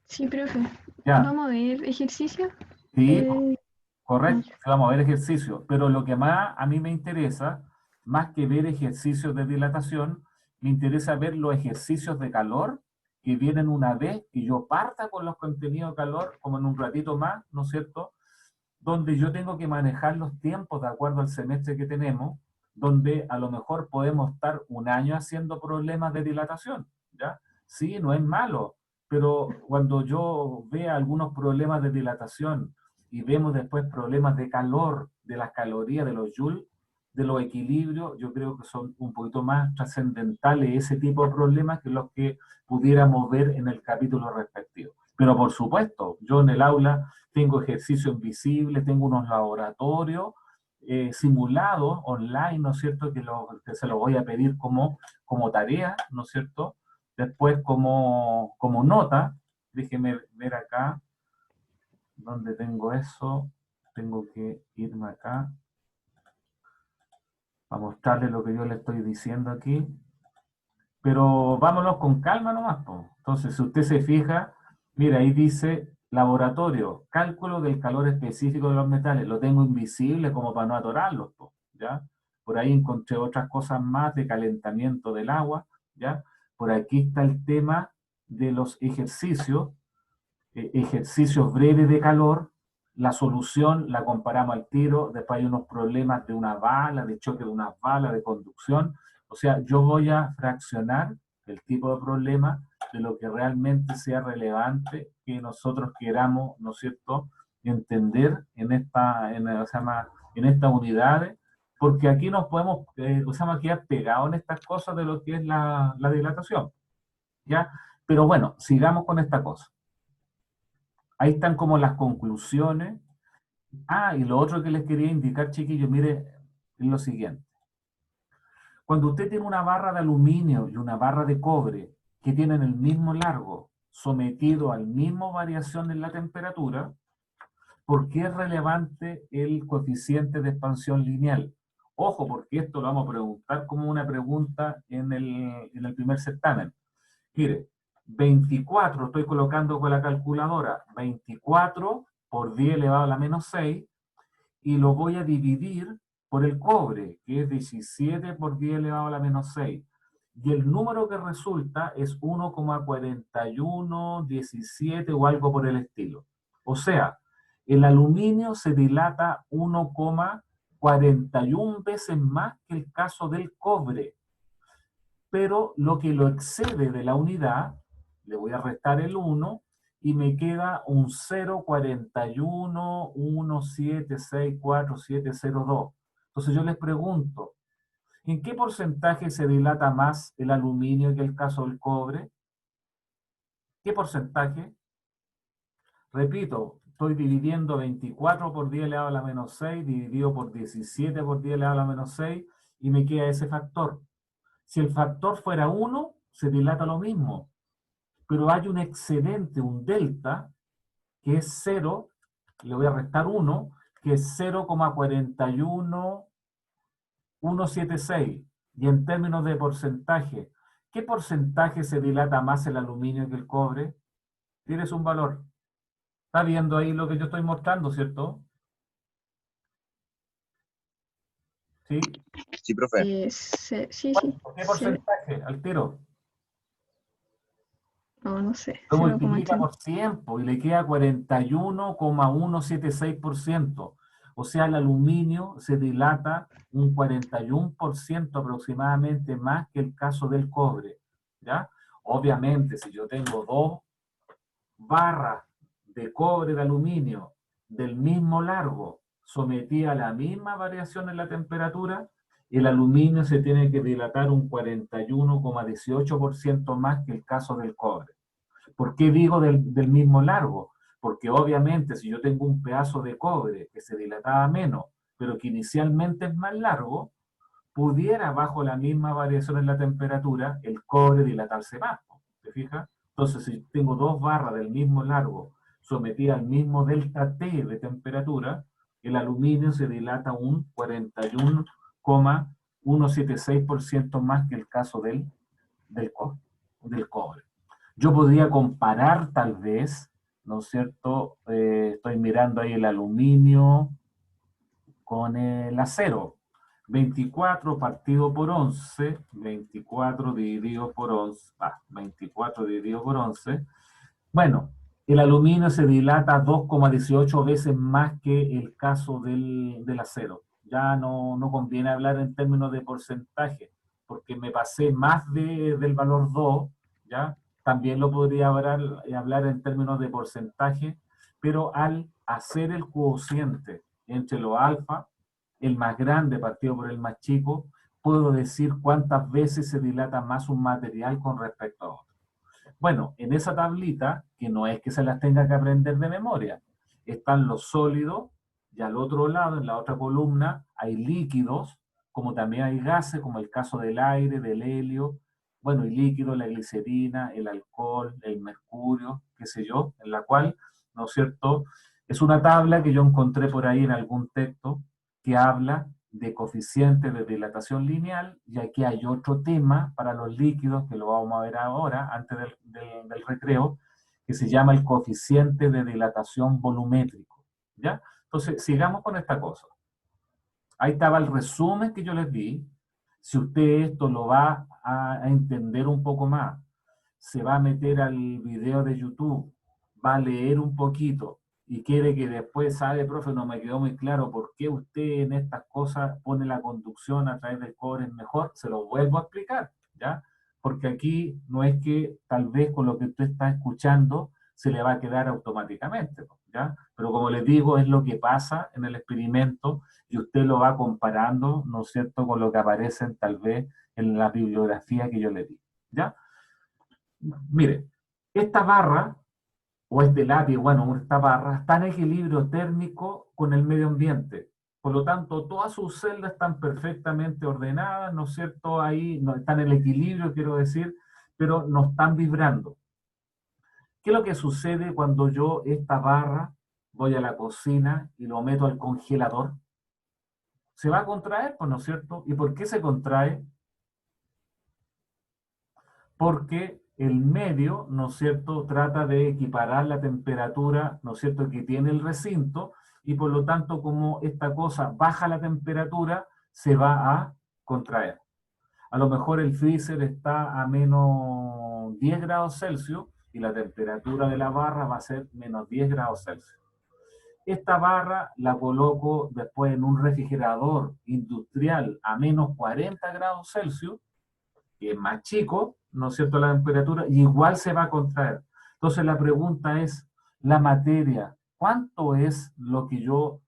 Sí, profe. Ya, Vamos a ver ejercicio. sí, Eh, correcto, vamos a ver ejercicio, pero lo que más a mí me interesa, más que ver ejercicios de dilatación, me interesa ver los ejercicios de calor que vienen una vez que yo parta con los contenidos de calor, como en un ratito más, ¿no es cierto?, donde yo tengo que manejar los tiempos de acuerdo al semestre que tenemos, donde a lo mejor podemos estar un año haciendo problemas de dilatación, ¿ya? Sí, no es malo, pero cuando yo vea algunos problemas de dilatación y vemos después problemas de calor, de las calorías, de los joules, de los equilibrios, yo creo que son un poquito más trascendentales ese tipo de problemas que los que pudiéramos ver en el capítulo respectivo. Pero por supuesto, yo en el aula tengo ejercicios invisibles, tengo unos laboratorios simulados online, ¿no es cierto?, que se los voy a pedir como tarea, ¿no es cierto?, después como nota. Déjeme ver acá, ¿dónde tengo eso? Tengo que irme acá para mostrarle lo que yo le estoy diciendo aquí. Pero vámonos con calma nomás, po. Entonces, si usted se fija, mira, ahí dice laboratorio, cálculo del calor específico de los metales. Lo tengo invisible como para no atorarlos, po, ¿ya? Por ahí encontré otras cosas más de calentamiento del agua, ¿ya? Por aquí está el tema de los ejercicios, ejercicios breves de calor. La solución la comparamos al tiro, después hay unos problemas de una bala, de choque de una bala, de conducción. O sea, yo voy a fraccionar el tipo de problema de lo que realmente sea relevante que nosotros queramos, ¿no es cierto?, entender en estas unidades, porque aquí nos podemos, quedar pegados en estas cosas de lo que es la dilatación, ¿ya? Pero bueno, sigamos con esta cosa. Ahí están como las conclusiones. Ah, y lo otro que les quería indicar, chiquillos, mire, es lo siguiente. Cuando usted tiene una barra de aluminio y una barra de cobre que tienen el mismo largo, sometido a la misma variación en la temperatura, ¿Por qué es relevante el coeficiente de expansión lineal? Ojo, porque esto lo vamos a preguntar como una pregunta en el primer certamen. Mire, 24, estoy colocando con la calculadora, 24 por 10 elevado a la menos 6, y lo voy a dividir por el cobre, que es 17 por 10 elevado a la menos 6. Y el número que resulta es 1,4117 o algo por el estilo. O sea, el aluminio se dilata 1,41 veces más que el caso del cobre. Pero lo que lo excede de la unidad, le voy a restar el 1 y me queda un 0,4117644702. Entonces yo les pregunto, ¿en qué porcentaje se dilata más el aluminio que el caso del cobre? ¿Qué porcentaje? Repito, estoy dividiendo 24 por 10 elevado a la menos 6, dividido por 17 por 10 elevado a la menos 6, y me queda ese factor. Si el factor fuera 1, se dilata lo mismo. Pero hay un excedente, un delta, que es 0, le voy a restar 1, que es 0,41176. Y en términos de porcentaje, ¿qué porcentaje se dilata más el aluminio que el cobre? Tienes un valor. ¿Está viendo ahí lo que yo estoy mostrando, cierto? ¿Sí? Sí, profe. Sí, sí. ¿Qué porcentaje? Al tiro. No sé. Lo multiplica 0,80. por 100 y le queda 41,176%. O sea, el aluminio se dilata un 41% aproximadamente más que el caso del cobre. ¿Ya? Obviamente, si yo tengo dos barras de cobre de aluminio del mismo largo, sometida a la misma variación en la temperatura, el aluminio se tiene que dilatar un 41,18% más que el caso del cobre. ¿Por qué digo del mismo largo? Porque obviamente si yo tengo un pedazo de cobre que se dilataba menos, pero que inicialmente es más largo, pudiera bajo la misma variación en la temperatura el cobre dilatarse más. ¿Te fijas? Entonces si tengo dos barras del mismo largo sometidas al mismo delta T de temperatura, el aluminio se dilata un 41,176% más que el caso del cobre. Yo podría comparar tal vez, ¿no es cierto? Estoy mirando ahí el aluminio con el acero. 24 partido por 11, 24 dividido por 11, 24 dividido por 11. Bueno, el aluminio se dilata 2,18 veces más que el caso del acero. Ya no conviene hablar en términos de porcentaje, porque me pasé más del valor 2, ¿ya? También lo podría hablar en términos de porcentaje, pero al hacer el cociente entre los alfa, el más grande partido por el más chico, puedo decir cuántas veces se dilata más un material con respecto a otro. Bueno, en esa tablita, que no es que se las tenga que aprender de memoria, están los sólidos y al otro lado, en la otra columna, hay líquidos, como también hay gases, como el caso del aire, del helio, bueno, y líquidos, la glicerina, el alcohol, el mercurio, qué sé yo, en la cual, ¿no es cierto? Es una tabla que yo encontré por ahí en algún texto que habla de coeficiente de dilatación lineal, y aquí hay otro tema para los líquidos, que lo vamos a ver ahora, antes del recreo, que se llama el coeficiente de dilatación volumétrico, ¿ya? Entonces, sigamos con esta cosa. Ahí estaba el resumen que yo les di. Si usted esto lo va a entender un poco más, se va a meter al video de YouTube, va a leer un poquito, y quiere que después, sabe, profe, no me quedó muy claro por qué usted en estas cosas pone la conducción a través del cobre es mejor, se lo vuelvo a explicar, ¿ya? Porque aquí no es que tal vez con lo que usted está escuchando se le va a quedar automáticamente, ¿ya? Pero como les digo, es lo que pasa en el experimento y usted lo va comparando, ¿no es cierto?, con lo que aparecen tal vez en la bibliografía que yo le di, ¿ya? Mire, esta barra o este lápiz, bueno, esta barra, está en equilibrio térmico con el medio ambiente. Por lo tanto, todas sus celdas están perfectamente ordenadas, ¿no es cierto? Ahí no, están en el equilibrio, quiero decir, pero no están vibrando. ¿Qué es lo que sucede cuando yo esta barra voy a la cocina y lo meto al congelador, se va a contraer, pues, ¿no es cierto? ¿Y por qué se contrae? Porque el medio, ¿no es cierto?, trata de equiparar la temperatura, ¿no es cierto?, que tiene el recinto, y por lo tanto, como esta cosa baja la temperatura, se va a contraer. A lo mejor el freezer está a menos 10 grados Celsius y la temperatura de la barra va a ser menos 10 grados Celsius. Esta barra la coloco después en un refrigerador industrial a menos 40 grados Celsius, que es más chico, ¿no es cierto?, la temperatura, y igual se va a contraer. Entonces la pregunta es, la materia, ¿cuánto es lo que yo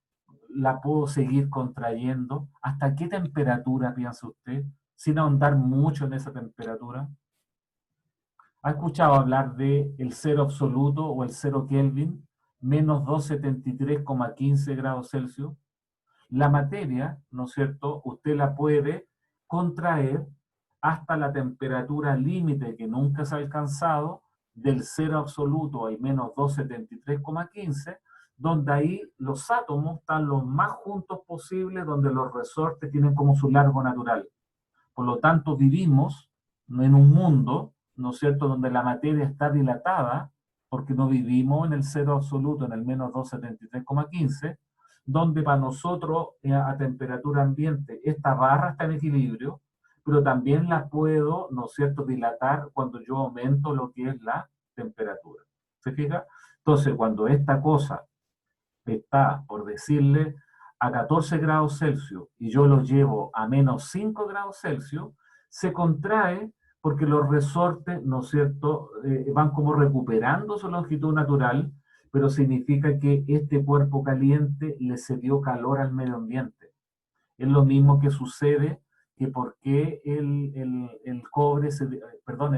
la puedo seguir contrayendo? ¿Hasta qué temperatura piensa usted? Sin ahondar mucho en esa temperatura. ¿Ha escuchado hablar de el cero absoluto o el cero Kelvin? Menos 273,15 grados Celsius. La materia, ¿no es cierto?, usted la puede contraer hasta la temperatura límite que nunca se ha alcanzado, del cero absoluto al menos 273,15, donde ahí los átomos están lo más juntos posible, donde los resortes tienen como su largo natural. Por lo tanto, vivimos en un mundo, ¿no es cierto?, donde la materia está dilatada, porque no vivimos en el cero absoluto, en el menos 273,15, donde para nosotros a temperatura ambiente esta barra está en equilibrio, pero también la puedo, ¿no es cierto?, dilatar cuando yo aumento lo que es la temperatura. ¿Se fija? Entonces, cuando esta cosa está, por decirle, a 14 grados Celsius y yo lo llevo a menos 5 grados Celsius, se contrae porque los resortes, ¿no es cierto?, van como recuperando su longitud natural, pero significa que este cuerpo caliente le cedió calor al medio ambiente. Es lo mismo que sucede que por qué el cobre, perdón,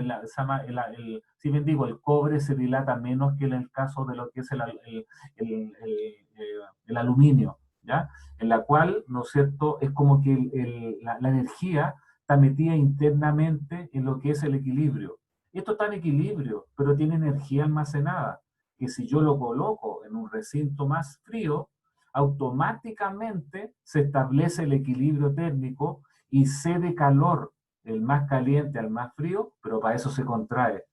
si bien digo, el cobre se dilata menos que en el caso de lo que es el aluminio, ¿ya? En la cual, ¿no es cierto?, es como que la energía está metida internamente en lo que es el equilibrio. Esto está en equilibrio, pero tiene energía almacenada, que si yo lo coloco en un recinto más frío, automáticamente se establece el equilibrio térmico y cede calor, el más caliente al más frío, pero para eso se contrae.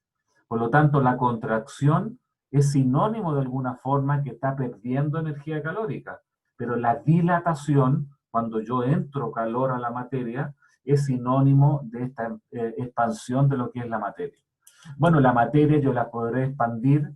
Por lo tanto, la contracción es sinónimo de alguna forma que está perdiendo energía calórica, pero la dilatación, cuando yo entro calor a la materia, es sinónimo de esta expansión de lo que es la materia. Bueno, la materia yo la podré expandir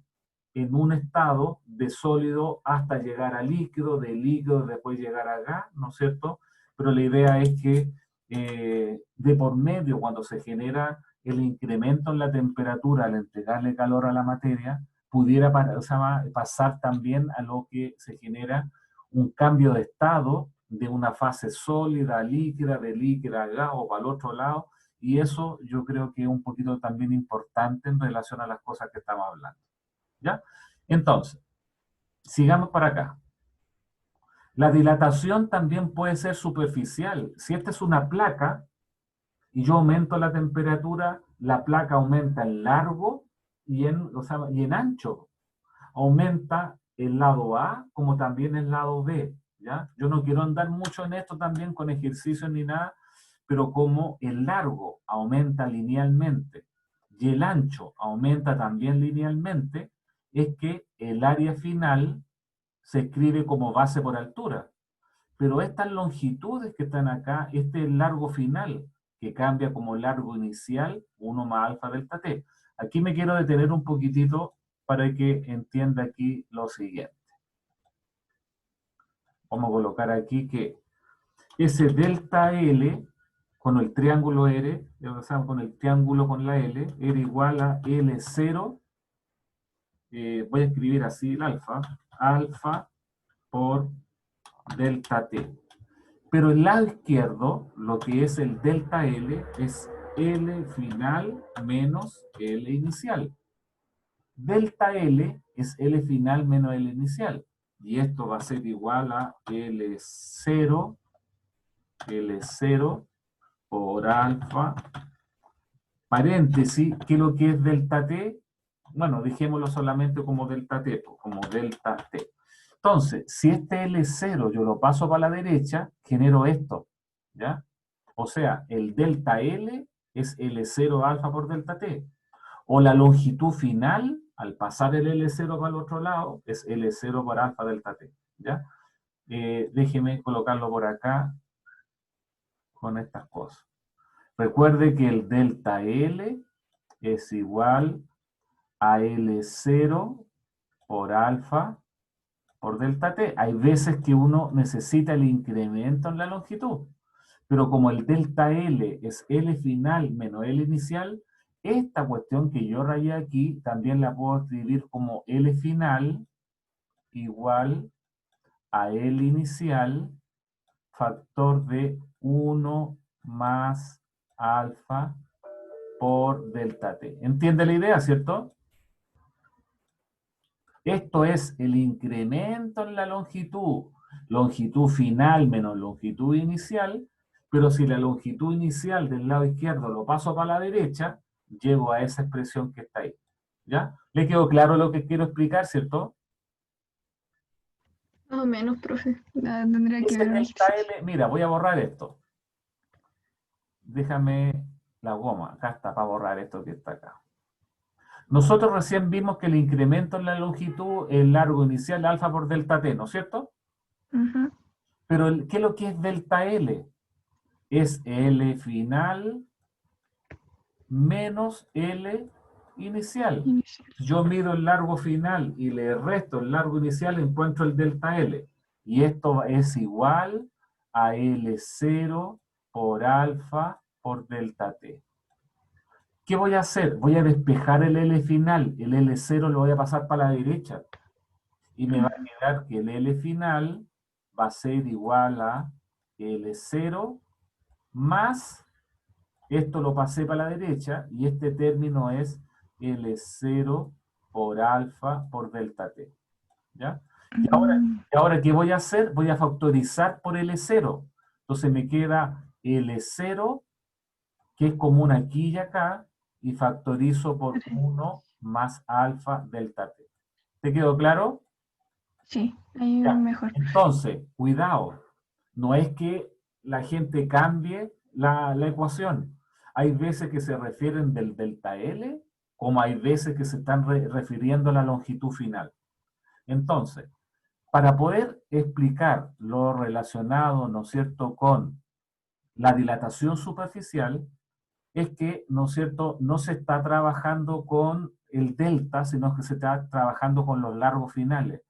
en un estado de sólido hasta llegar a líquido, de líquido después llegar a gas, ¿no es cierto? Pero la idea es que de por medio, cuando se genera el incremento en la temperatura al entregarle calor a la materia, pudiera pasar también a lo que se genera un cambio de estado de una fase sólida a líquida, de líquida a gas o para el otro lado, y eso yo creo que es un poquito también importante en relación a las cosas que estamos hablando. ¿Ya? Entonces, sigamos para acá. La dilatación también puede ser superficial. Si esta es una placa y yo aumento la temperatura, la placa aumenta en largo y en ancho. Aumenta el lado A como también el lado B. ¿Ya? Yo no quiero andar mucho en esto también con ejercicios ni nada, pero como el largo aumenta linealmente y el ancho aumenta también linealmente, es que el área final se escribe como base por altura. Pero estas longitudes que están acá, este es el largo final, que cambia como largo inicial, 1 más alfa delta t. Aquí me quiero detener un poquitito para que entienda aquí lo siguiente. Vamos a colocar aquí que ese delta L con el triángulo R, con el triángulo con la L, era igual a L0, voy a escribir así el alfa por delta T. Pero el lado izquierdo, lo que es el delta L, es L final menos L inicial. Delta L es L final menos L inicial. Y esto va a ser igual a L0 por alfa, paréntesis, ¿qué es lo que es delta T? Bueno, dejémoslo solamente como delta T, como delta T. Entonces, si este L0 yo lo paso para la derecha, genero esto, ¿ya? O sea, el delta L es L0 alfa por delta T. O la longitud final, al pasar el L0 para el otro lado, es L0 por alfa delta T, ¿ya? Déjeme colocarlo por acá con estas cosas. Recuerde que el delta L es igual a L0 por alfa por delta T. Hay veces que uno necesita el incremento en la longitud, pero como el delta L es L final menos L inicial, esta cuestión que yo rayé aquí también la puedo escribir como L final igual a L inicial factor de 1 más alfa por delta T. ¿Entiende la idea, cierto? Esto es el incremento en la longitud, longitud final menos longitud inicial, pero si la longitud inicial del lado izquierdo lo paso para la derecha, llego a esa expresión que está ahí. ¿Ya? ¿Le quedó claro lo que quiero explicar, cierto? Más o menos, profe. La tendría que Ese ver un delta ejercicio. L, mira, voy a borrar esto. Déjame la goma, acá está para borrar esto que está acá. Nosotros recién vimos que el incremento en la longitud es el largo inicial alfa por delta t, ¿no es cierto? Ujú. Pero ¿qué es lo que es delta L? Es L final menos L inicial. Inicial. Yo mido el largo final y le resto el largo inicial, encuentro el delta L. Y esto es igual a L0 por alfa por delta t. ¿Qué voy a hacer? Voy a despejar el L final. El L0 lo voy a pasar para la derecha. Y me va a quedar que el L final va a ser igual a L0 más, esto lo pasé para la derecha, y este término es L0 por alfa por delta t. ¿Ya? Y ahora, ¿qué voy a hacer? Voy a factorizar por L0. Entonces me queda L0, que es común aquí y acá, y factorizo por 1 más alfa delta t. ¿Te quedó claro? Sí, ahí Ya. mejor. Entonces, cuidado, no es que la gente cambie la ecuación. Hay veces que se refieren del delta L, como hay veces que se están refiriendo a la longitud final. Entonces, para poder explicar lo relacionado, ¿no es cierto?, con la dilatación superficial, es que, ¿no es cierto?, no se está trabajando con el delta, sino que se está trabajando con los largos finales.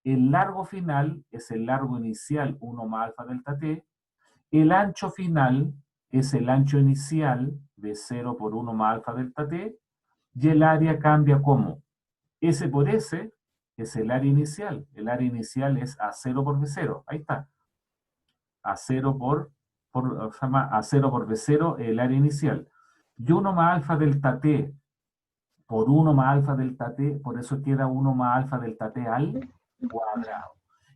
El largo final es el largo inicial 1 más alfa delta t. El ancho final es el ancho inicial de 0 por 1 más alfa delta t. Y el área cambia como S por S es el área inicial. El área inicial es A0 por B0. Ahí está. A0 A0 por B0 el área inicial. Y 1 más alfa delta t por 1 más alfa delta t, por eso queda 1 más alfa delta t al cuadrado.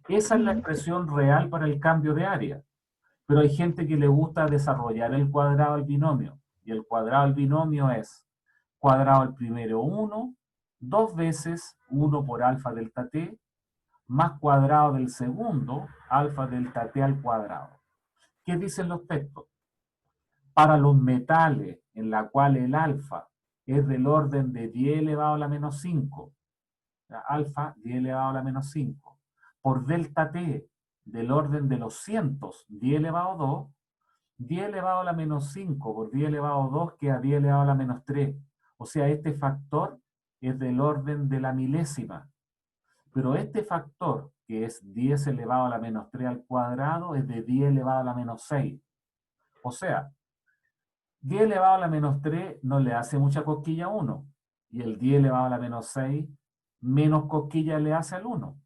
Esa es la expresión real para el cambio de área. Pero hay gente que le gusta desarrollar el cuadrado del binomio. Y el cuadrado del binomio es cuadrado al primero 1, 2 veces 1 por alfa delta t, más cuadrado del segundo, alfa delta t al cuadrado. ¿Qué dicen los textos? Para los metales en la cual el alfa es del orden de 10 elevado a la menos 5, alfa 10 elevado a la menos 5, por delta t del orden de los cientos, 10 elevado a 2, 10 elevado a la menos 5 por 10 elevado a 2 queda 10 elevado a la menos 3. O sea, este factor es del orden de la milésima. Pero este factor, que es 10 elevado a la menos 3 al cuadrado, es de 10 elevado a la menos 6. O sea, 10 elevado a la menos 3 no le hace mucha cosquilla a 1. Y el 10 elevado a la menos 6, menos cosquilla le hace al 1.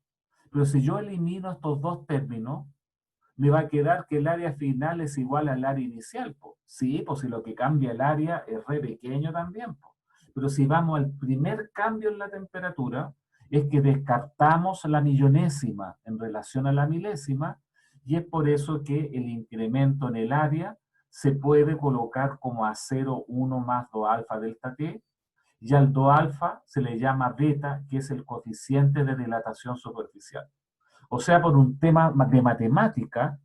Pero si yo elimino estos dos términos, me va a quedar que el área final es igual al área inicial. Po. Sí, pues si lo que cambia el área es re pequeño también. Po. Pero si vamos al primer cambio en la temperatura, es que descartamos la millonésima en relación a la milésima, y es por eso que el incremento en el área se puede colocar como A0, 1 más 2 alfa delta t, y al 2 alfa se le llama beta, que es el coeficiente de dilatación superficial. O sea, por un tema de matemática,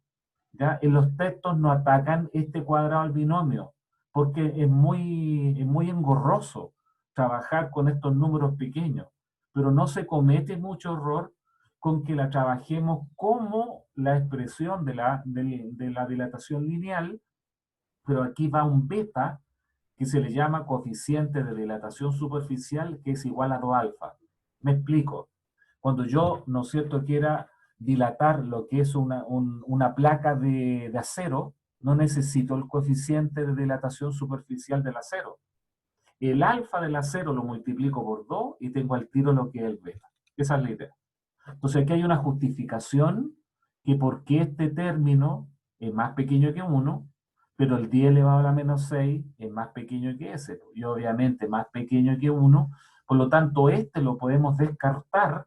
¿ya? En los textos no atacan este cuadrado al binomio, porque es muy engorroso trabajar con estos números pequeños, pero no se comete mucho error con que la trabajemos como la expresión de la dilatación lineal, pero aquí va un beta que se le llama coeficiente de dilatación superficial, que es igual a 2 alfa. Me explico. Cuando yo, ¿no es cierto?, quiera dilatar lo que es una placa de acero, no necesito el coeficiente de dilatación superficial del acero. El alfa del acero lo multiplico por 2 y tengo al tiro lo que es el beta. Esa es la idea. Entonces aquí hay una justificación que por qué este término es más pequeño que 1, pero el 10 elevado a la menos 6 es más pequeño que ese, y obviamente más pequeño que 1, por lo tanto este lo podemos descartar,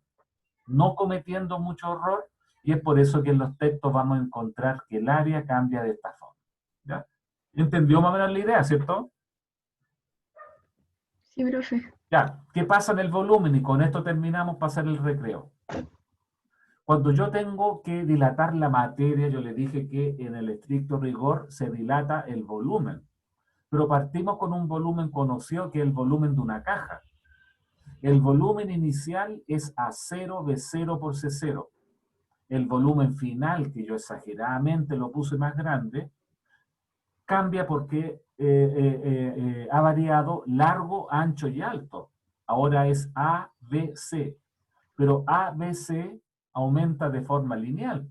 no cometiendo mucho error, y es por eso que en los textos vamos a encontrar que el área cambia de esta forma. ¿Ya? ¿Entendió más o menos la idea, cierto? Sí, profe. Ya, ¿qué pasa en el volumen? Y con esto terminamos para hacer el recreo. Cuando yo tengo que dilatar la materia, yo le dije que en el estricto rigor se dilata el volumen. Pero partimos con un volumen conocido que es el volumen de una caja. El volumen inicial es A0 B0 por C0. El volumen final, que yo exageradamente lo puse más grande, cambia porque ha variado largo, ancho y alto. Ahora es ABC. Pero ABC aumenta de forma lineal.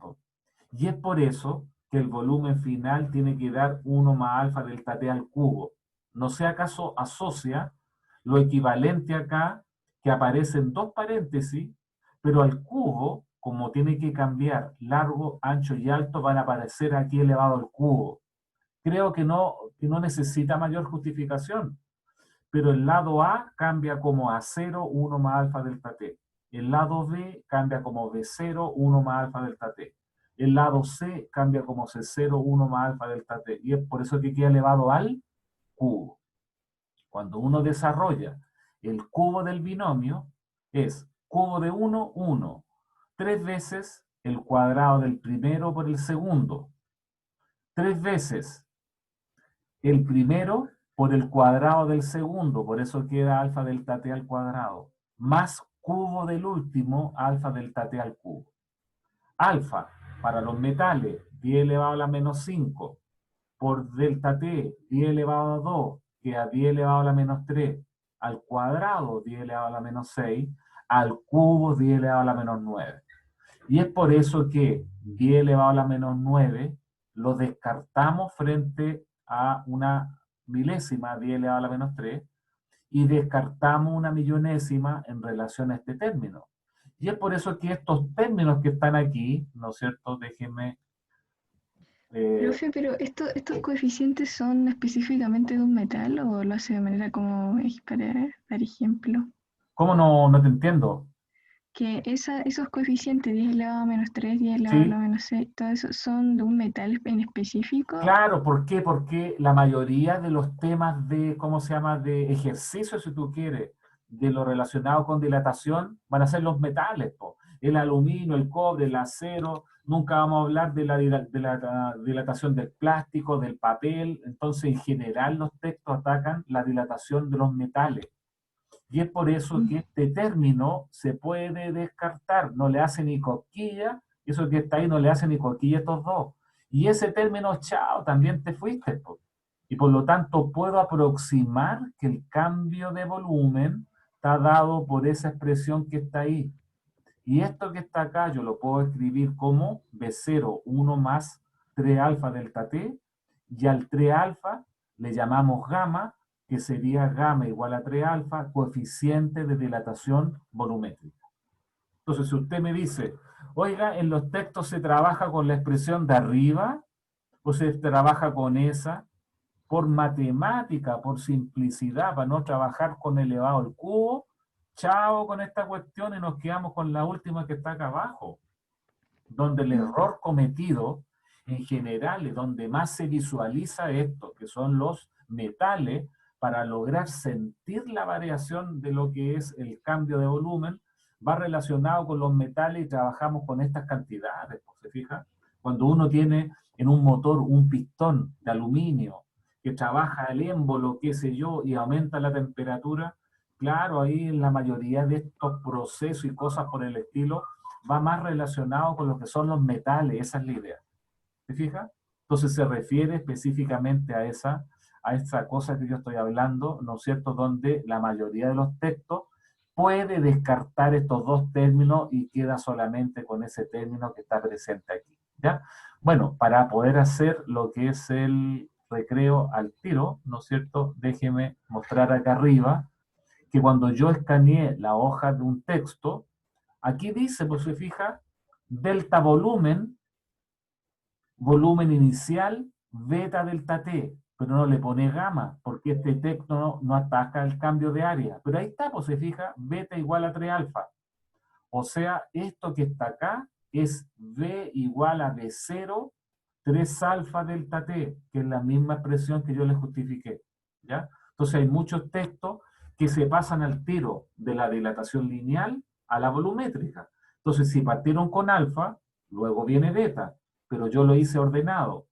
Y es por eso que el volumen final tiene que dar 1 más alfa delta t al cubo. No sé acaso asocia lo equivalente acá, que aparece en 2 paréntesis, pero al cubo, como tiene que cambiar largo, ancho y alto, van a aparecer aquí elevado al cubo. Creo que no necesita mayor justificación, pero el lado A cambia como A0, 1 más alfa delta t. El lado B cambia como B0, 1 más alfa delta t. El lado C cambia como C0, 1 más alfa delta t. Y es por eso que queda elevado al cubo. Cuando uno desarrolla el cubo del binomio, es cubo de 1, 1. 3 veces el cuadrado del primero por el segundo. 3 veces el primero por el cuadrado del segundo, por eso queda alfa delta t al cuadrado, más cubo del último, alfa delta t al cubo. Alfa, para los metales, 10 elevado a la menos 5, por delta t, 10 elevado a 2, queda 10 elevado a la menos 3, al cuadrado, 10 elevado a la menos 6, al cubo, 10 elevado a la menos 9. Y es por eso que 10 elevado a la menos 9 lo descartamos frente a una milésima, 10 elevado a la menos 3, y descartamos una millonésima en relación a este término. Y es por eso que estos términos que están aquí, ¿no es cierto? Déjenme... Profe, pero ¿estos coeficientes son específicamente de un metal o lo hace de manera como para dar ejemplo? ¿Cómo no te entiendo? Que esos coeficientes 10 elevado a menos 3, 10 elevado a ¿Sí? la menos 6, todo eso son de un metal en específico. Claro, ¿por qué? Porque la mayoría de los temas de, ¿cómo se llama?, de ejercicio, si tú quieres, de lo relacionado con dilatación, van a ser los metales, po. El aluminio, el cobre, el acero, nunca vamos a hablar de la dilatación del plástico, del papel, entonces en general los textos atacan la dilatación de los metales. Y es por eso que este término se puede descartar, no le hace ni cosquilla, eso que está ahí no le hace ni cosquilla a estos dos. Y ese término, chao, también te fuiste. Po. Y por lo tanto puedo aproximar que el cambio de volumen está dado por esa expresión que está ahí. Y esto que está acá yo lo puedo escribir como B0, 1 más 3 alfa delta t, y al 3 alfa le llamamos gamma, que sería gamma igual a 3 alfa, coeficiente de dilatación volumétrica. Entonces, si usted me dice, oiga, en los textos se trabaja con la expresión de arriba, o se trabaja con esa, por matemática, por simplicidad, para no trabajar con elevado al cubo, chao con esta cuestión y nos quedamos con la última que está acá abajo, donde el error cometido en general es donde más se visualiza esto, que son los metales, para lograr sentir la variación de lo que es el cambio de volumen, va relacionado con los metales y trabajamos con estas cantidades, ¿se fija? Cuando uno tiene en un motor un pistón de aluminio que trabaja el émbolo, qué sé yo, y aumenta la temperatura, claro, ahí en la mayoría de estos procesos y cosas por el estilo va más relacionado con lo que son los metales, esa es la idea. ¿Se fija? Entonces se refiere específicamente a esa cosa que yo estoy hablando, ¿no es cierto?, donde la mayoría de los textos puede descartar estos dos términos y queda solamente con ese término que está presente aquí, ¿ya? Bueno, para poder hacer lo que es el recreo al tiro, ¿no es cierto?, déjeme mostrar acá arriba que cuando yo escaneé la hoja de un texto, aquí dice, pues se fija, delta volumen, volumen inicial, beta delta T, pero no le pone gamma, porque este texto no ataca el cambio de área. Pero ahí está, pues se fija, beta igual a 3 alfa. O sea, esto que está acá es B igual a B0, 3 alfa delta T, que es la misma expresión que yo les justifiqué. ¿Ya? Entonces hay muchos textos que se pasan al tiro de la dilatación lineal a la volumétrica. Entonces, si partieron con alfa, luego viene beta, pero yo lo hice ordenado.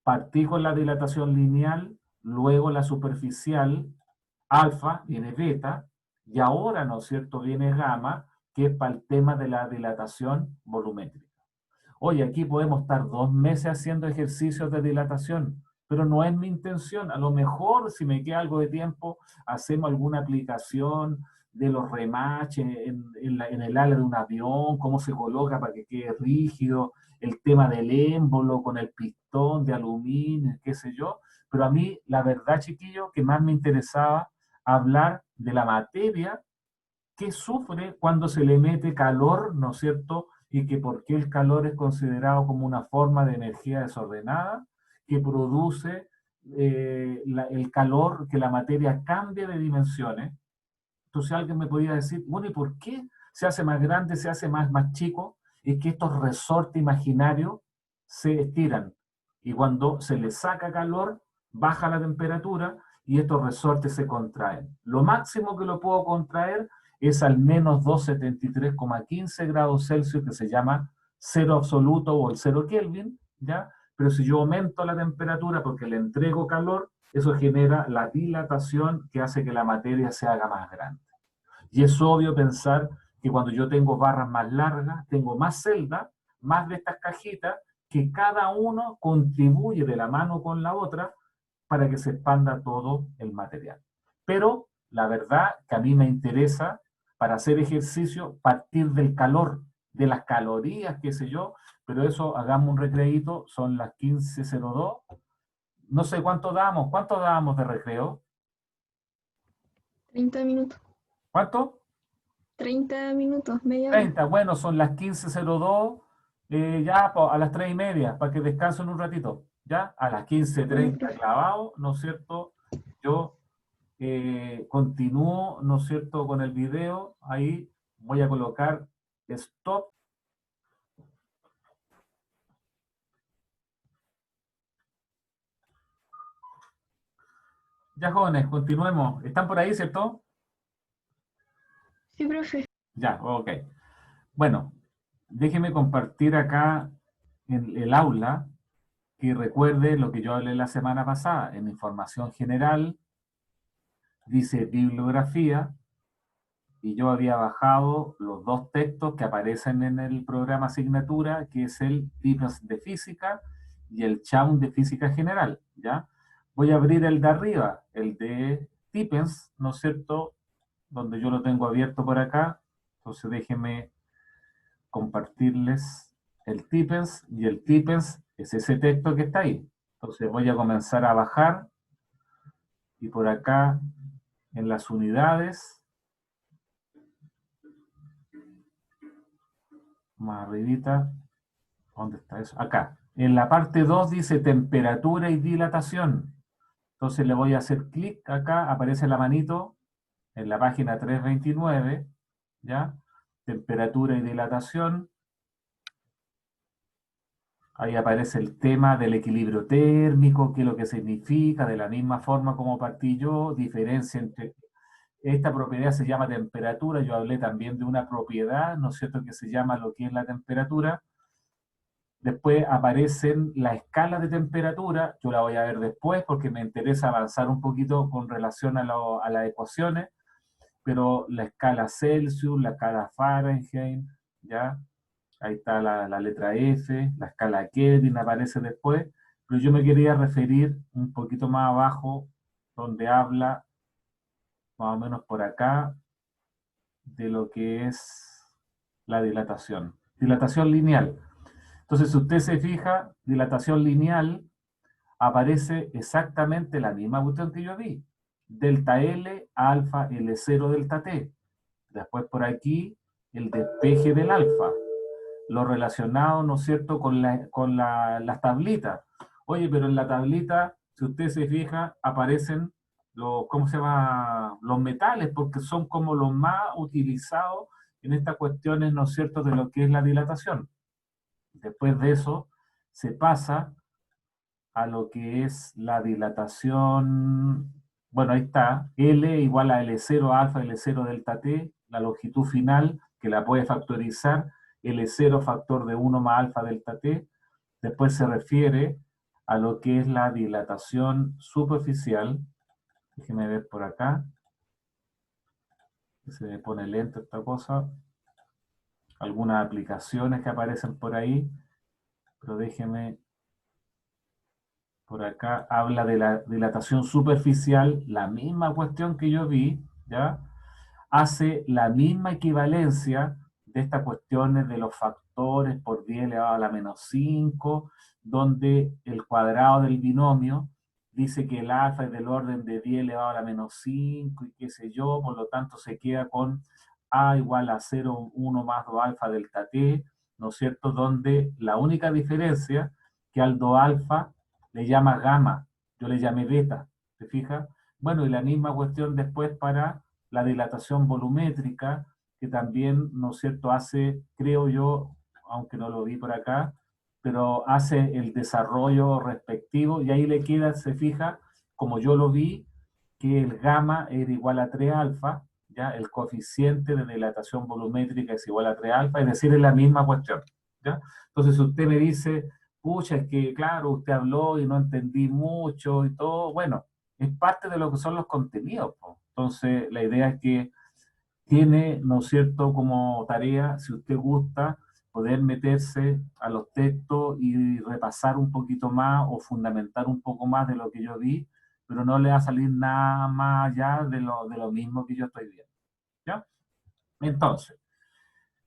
Partí con la dilatación lineal, luego la superficial, alfa, viene beta, y ahora, ¿no es cierto?, viene gamma, que es para el tema de la dilatación volumétrica. Oye, aquí podemos estar 2 meses haciendo ejercicios de dilatación, pero no es mi intención. A lo mejor, si me queda algo de tiempo, hacemos alguna aplicación de los remaches en el ala de un avión, cómo se coloca para que quede rígido, el tema del émbolo con el pistón de aluminio, qué sé yo. Pero a mí, la verdad, chiquillo, que más me interesaba hablar de la materia que sufre cuando se le mete calor, ¿no es cierto?, y que por qué el calor es considerado como una forma de energía desordenada que produce el calor, que la materia cambie de dimensiones. Entonces alguien me podría decir, bueno, ¿y por qué se hace más grande, se hace más chico? Es que estos resortes imaginarios se estiran y cuando se le saca calor, baja la temperatura y estos resortes se contraen. Lo máximo que lo puedo contraer es al menos 273,15 grados Celsius, que se llama cero absoluto o el cero Kelvin, ¿ya? Pero si yo aumento la temperatura porque le entrego calor, eso genera la dilatación que hace que la materia se haga más grande. Y es obvio pensar que cuando yo tengo barras más largas, tengo más celdas, más de estas cajitas, que cada uno contribuye de la mano con la otra para que se expanda todo el material. Pero la verdad que a mí me interesa para hacer ejercicio partir del calor, de las calorías, qué sé yo, pero eso hagamos un recreito, son las 15:02. No sé cuánto dábamos de recreo. 30 minutos. ¿Cuánto? 30 minutos, media hora. 30, bueno, son las 15:02, ya a las 3:30, para que descansen un ratito, ¿ya? A las 15:30 clavado, ¿no es cierto? Yo continúo, ¿no es cierto?, con el video, ahí voy a colocar stop. Ya, jóvenes, continuemos. ¿Están por ahí, cierto? Sí, profe. Ya, ok. Bueno, déjeme compartir acá en el aula, que recuerde lo que yo hablé la semana pasada, en información general, dice bibliografía, y yo había bajado los 2 textos que aparecen en el programa asignatura, que es el Tipos de Física y el Chaun de Física General, ¿ya? Voy a abrir el de arriba, el de Tipens, ¿no es cierto?, donde yo lo tengo abierto por acá. Entonces déjenme compartirles el Tipens, y el Tipens es ese texto que está ahí. Entonces voy a comenzar a bajar, y por acá en las unidades, más arribita, ¿dónde está eso? Acá. En la parte 2 dice temperatura y dilatación. Entonces le voy a hacer clic acá, aparece la manito en la página 329, ¿ya? Temperatura y dilatación. Ahí aparece el tema del equilibrio térmico, qué es lo que significa, de la misma forma como partí yo, diferencia entre esta propiedad se llama temperatura. Yo hablé también de una propiedad, ¿no es cierto?, que se llama lo que es la temperatura. Después aparecen la escala de temperatura, yo la voy a ver después porque me interesa avanzar un poquito con relación a las ecuaciones, pero la escala Celsius, la escala Fahrenheit, ¿ya? Ahí está la letra F, la escala Kelvin aparece después, pero yo me quería referir un poquito más abajo, donde habla, más o menos por acá, de lo que es la dilatación. Dilatación lineal. Entonces, si usted se fija, dilatación lineal, aparece exactamente la misma cuestión que yo vi. Delta L, alfa, L0, delta T. Después por aquí, el despeje del alfa. Lo relacionado, ¿no es cierto?, con las tablitas. Oye, pero en la tablita, si usted se fija, aparecen los, ¿cómo se llama?, los metales, porque son como los más utilizados en estas cuestiones, ¿no es cierto?, de lo que es la dilatación. Después de eso, se pasa a lo que es la dilatación, bueno, ahí está, L igual a L0 alfa, L0 delta T, la longitud final, que la puede factorizar, L0 factor de 1 más alfa delta T. Después se refiere a lo que es la dilatación superficial. Déjenme ver por acá, que se me pone lento esta cosa. Algunas aplicaciones que aparecen por ahí, pero déjenme, por acá habla de la dilatación superficial, la misma cuestión que yo vi, ¿ya? Hace la misma equivalencia de estas cuestiones de los factores por 10 elevado a la menos 5, donde el cuadrado del binomio dice que el alfa es del orden de 10 elevado a la menos 5 y qué sé yo, por lo tanto se queda con A igual a 0,1 más 2 alfa delta T, ¿no es cierto? Donde la única diferencia que al 2 alfa le llama gamma, yo le llamé beta, ¿te fijas? Bueno, y la misma cuestión después para la dilatación volumétrica, que también, ¿no es cierto?, hace, creo yo, aunque no lo vi por acá, pero hace el desarrollo respectivo, y ahí le queda, se fija, como yo lo vi, que el gamma era igual a 3 alfa, ¿ya? El coeficiente de dilatación volumétrica es igual a 3 alfa, es decir, es la misma cuestión, ¿ya? Entonces, si usted me dice, pucha, es que, claro, usted habló y no entendí mucho y todo, bueno, es parte de lo que son los contenidos, po. Entonces, la idea es que tiene, ¿no es cierto?, como tarea, si usted gusta, poder meterse a los textos y repasar un poquito más o fundamentar un poco más de lo que yo vi, pero no le va a salir nada más allá de lo mismo que yo estoy viendo, ¿ya? Entonces,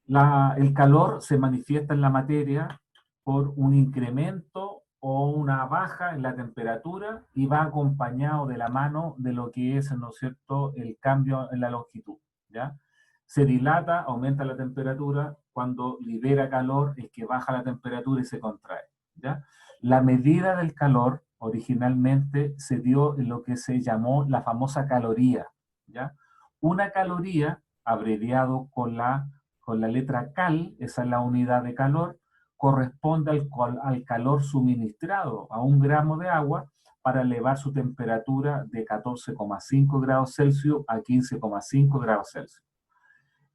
el calor se manifiesta en la materia por un incremento o una baja en la temperatura y va acompañado de la mano de lo que es, ¿no es cierto?, el cambio en la longitud, ¿ya? Se dilata, aumenta la temperatura, cuando libera calor es que baja la temperatura y se contrae, ¿ya? La medida del calor originalmente se dio en lo que se llamó la famosa caloría, ¿ya? Una caloría, abreviado con la letra cal, esa es la unidad de calor, corresponde al calor suministrado a 1 gramo de agua para elevar su temperatura de 14,5 grados Celsius a 15,5 grados Celsius.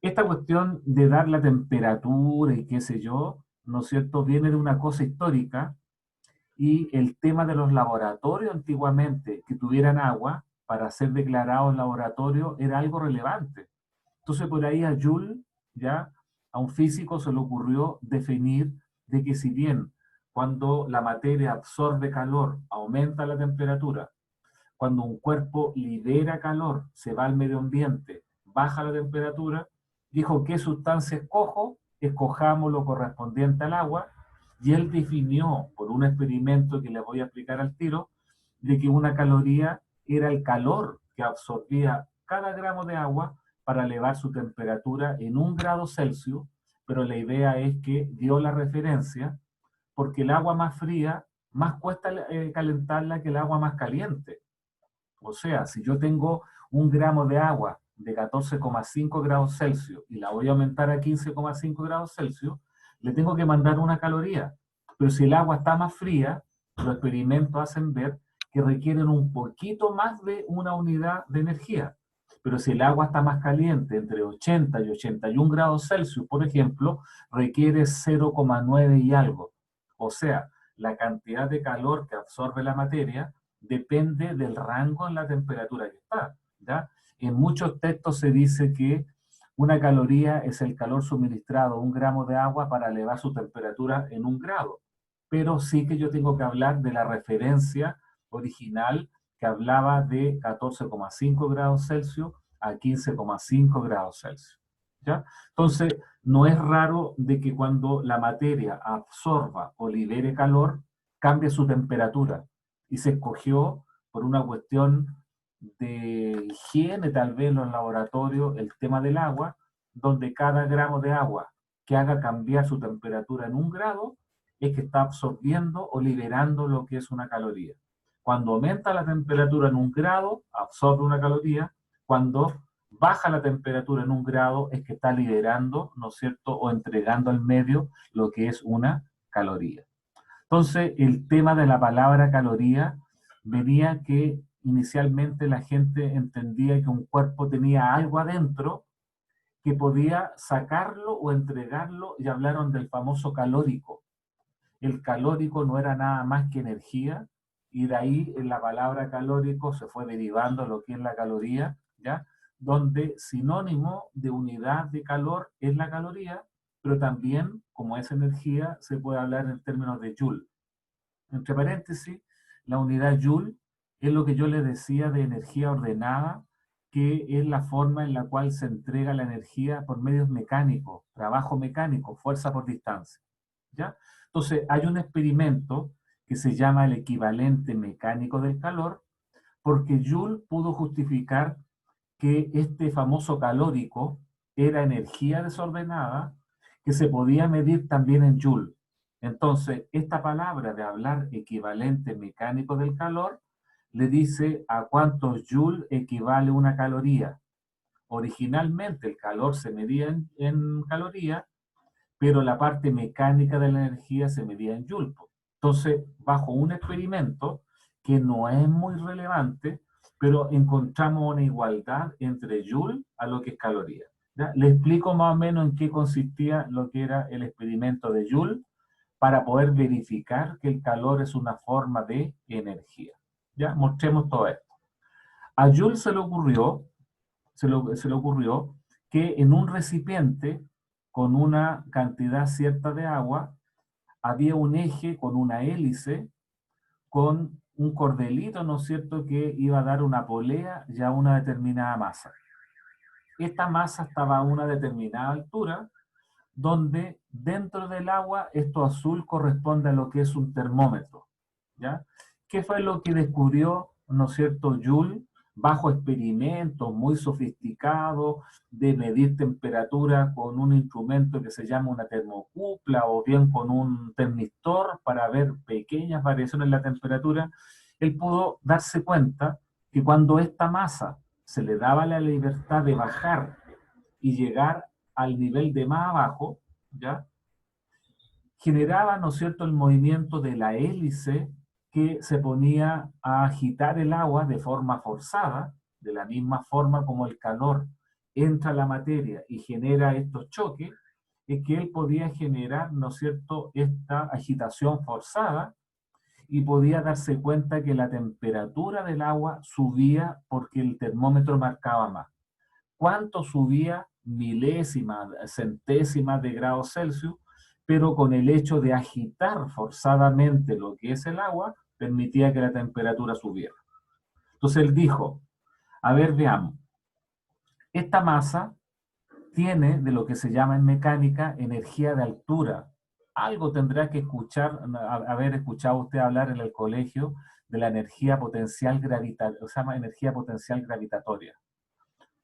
Esta cuestión de dar la temperatura y qué sé yo, ¿no es cierto?, viene de una cosa histórica, y el tema de los laboratorios antiguamente que tuvieran agua para ser declarados laboratorio era algo relevante. Entonces por ahí a Joule, ya, a un físico se le ocurrió definir de que si bien cuando la materia absorbe calor aumenta la temperatura, cuando un cuerpo libera calor, se va al medio ambiente, baja la temperatura, dijo qué sustancia escojo, escojamos lo correspondiente al agua, y él definió por un experimento que les voy a explicar al tiro, de que una caloría era el calor que absorbía cada gramo de agua para elevar su temperatura en 1 grado Celsius, pero la idea es que dio la referencia porque el agua más fría más cuesta calentarla que el agua más caliente. O sea, si yo tengo 1 gramo de agua de 14,5 grados Celsius y la voy a aumentar a 15,5 grados Celsius, le tengo que mandar una caloría. Pero si el agua está más fría, los experimentos hacen ver que requieren un poquito más de una unidad de energía. Pero si el agua está más caliente, entre 80 y 81 grados Celsius, por ejemplo, requiere 0,9 y algo. O sea, la cantidad de calor que absorbe la materia depende del rango en la temperatura que está, ¿ya? En muchos textos se dice que una caloría es el calor suministrado a 1 gramo de agua para elevar su temperatura en 1 grado. Pero sí que yo tengo que hablar de la referencia original que hablaba de 14,5 grados Celsius a 15,5 grados Celsius. ¿Ya? Entonces, no es raro de que cuando la materia absorba o libere calor, cambie su temperatura. Y se escogió por una cuestión de higiene, tal vez en los laboratorios, el tema del agua, donde cada gramo de agua que haga cambiar su temperatura en 1 grado es que está absorbiendo o liberando lo que es una caloría. Cuando aumenta la temperatura en 1 grado, absorbe una caloría. Cuando baja la temperatura en 1 grado, es que está liberando, ¿no es cierto?, o entregando al medio lo que es una caloría. Entonces, el tema de la palabra caloría venía que inicialmente la gente entendía que un cuerpo tenía algo adentro que podía sacarlo o entregarlo, y hablaron del famoso calórico. El calórico no era nada más que energía, y de ahí en la palabra calórico se fue derivando lo que es la caloría, ¿ya? Donde sinónimo de unidad de calor es la caloría, pero también, como es energía, se puede hablar en términos de joule. Entre paréntesis, la unidad joule es lo que yo les decía de energía ordenada, que es la forma en la cual se entrega la energía por medios mecánicos, trabajo mecánico, fuerza por distancia, ¿ya? Entonces, hay un experimento que se llama el equivalente mecánico del calor, porque Joule pudo justificar que este famoso calórico era energía desordenada que se podía medir también en Joule. Entonces, esta palabra de hablar equivalente mecánico del calor le dice a cuántos Joule equivale una caloría. Originalmente el calor se medía en calorías, pero la parte mecánica de la energía se medía en Joule. Entonces, bajo un experimento que no es muy relevante, pero encontramos una igualdad entre Joule a lo que es caloría. ¿Ya? Le explico más o menos en qué consistía lo que era el experimento de Joule para poder verificar que el calor es una forma de energía. ¿Ya? Mostremos todo esto. A Joule se le ocurrió que en un recipiente con una cantidad cierta de agua había un eje con una hélice con un cordelito, ¿no es cierto?, que iba a dar una polea y a una determinada masa. Esta masa estaba a una determinada altura, donde dentro del agua esto azul corresponde a lo que es un termómetro, ¿ya? ¿Qué fue lo que descubrió, ¿no es cierto?, Joule, bajo experimentos muy sofisticados de medir temperatura con un instrumento que se llama una termocupla o bien con un termistor para ver pequeñas variaciones en la temperatura? Él pudo darse cuenta que cuando esta masa se le daba la libertad de bajar y llegar al nivel de más abajo, ¿ya?, generaba, ¿no es cierto?, el movimiento de la hélice que se ponía a agitar el agua de forma forzada, de la misma forma como el calor entra a la materia y genera estos choques, es que él podía generar, ¿no es cierto?, esta agitación forzada, y podía darse cuenta que la temperatura del agua subía porque el termómetro marcaba más. ¿Cuánto subía? Milésimas, centésimas de grados Celsius, pero con el hecho de agitar forzadamente lo que es el agua, permitía que la temperatura subiera. Entonces él dijo, a ver, veamos, esta masa tiene de lo que se llama en mecánica energía de altura. Algo tendrá que escuchar, haber escuchado usted hablar en el colegio de la energía potencial gravitatoria, se llama energía potencial gravitatoria.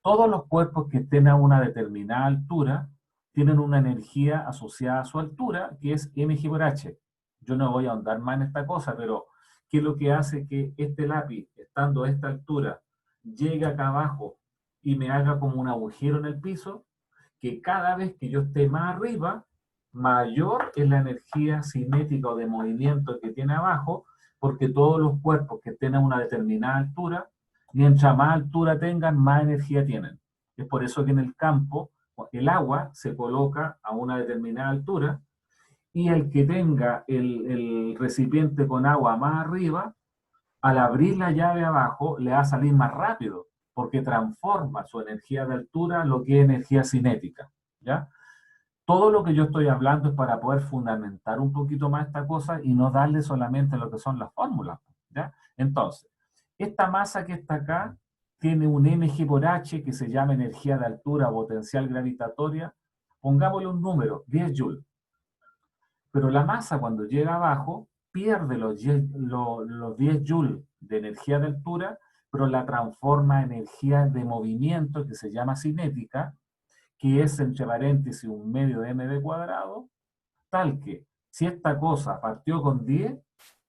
Todos los cuerpos que estén a una determinada altura tienen una energía asociada a su altura, que es mg por h. Yo no voy a ahondar más en esta cosa, pero ¿qué es lo que hace que este lápiz, estando a esta altura, llegue acá abajo y me haga como un agujero en el piso? Que cada vez que yo esté más arriba, mayor es la energía cinética o de movimiento que tiene abajo, porque todos los cuerpos que estén a una determinada altura Mientras más altura tengan, más energía tienen. Es por eso que en el campo el agua se coloca a una determinada altura y el que tenga el recipiente con agua más arriba, al abrir la llave abajo, le va a salir más rápido, porque transforma su energía de altura en lo que es energía cinética, ¿ya? Todo lo que yo estoy hablando es para poder fundamentar un poquito más esta cosa y no darle solamente lo que son las fórmulas, ¿ya? Entonces, esta masa que está acá tiene un mg por h que se llama energía de altura o potencial gravitatoria. Pongámosle un número, 10 joules. Pero la masa cuando llega abajo pierde los 10 joules de energía de altura, pero la transforma en energía de movimiento que se llama cinética, que es entre paréntesis un medio de mv cuadrado, tal que si esta cosa partió con 10,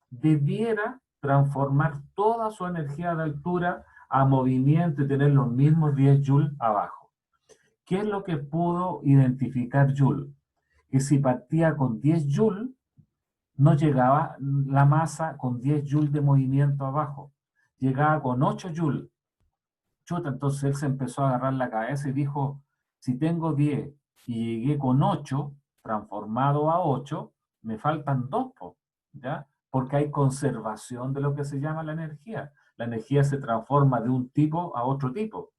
debiera transformar toda su energía de altura a movimiento y tener los mismos 10 joules abajo. ¿Qué es lo que pudo identificar Joule? Que si partía con 10 joules, no llegaba la masa con 10 joules de movimiento abajo, llegaba con 8 joules. Chuta, entonces él se empezó a agarrar la cabeza y dijo, si tengo 10 y llegué con 8, transformado a 8, me faltan 2, ¿ya? Porque hay conservación de lo que se llama la energía. La energía se transforma de un tipo a otro tipo.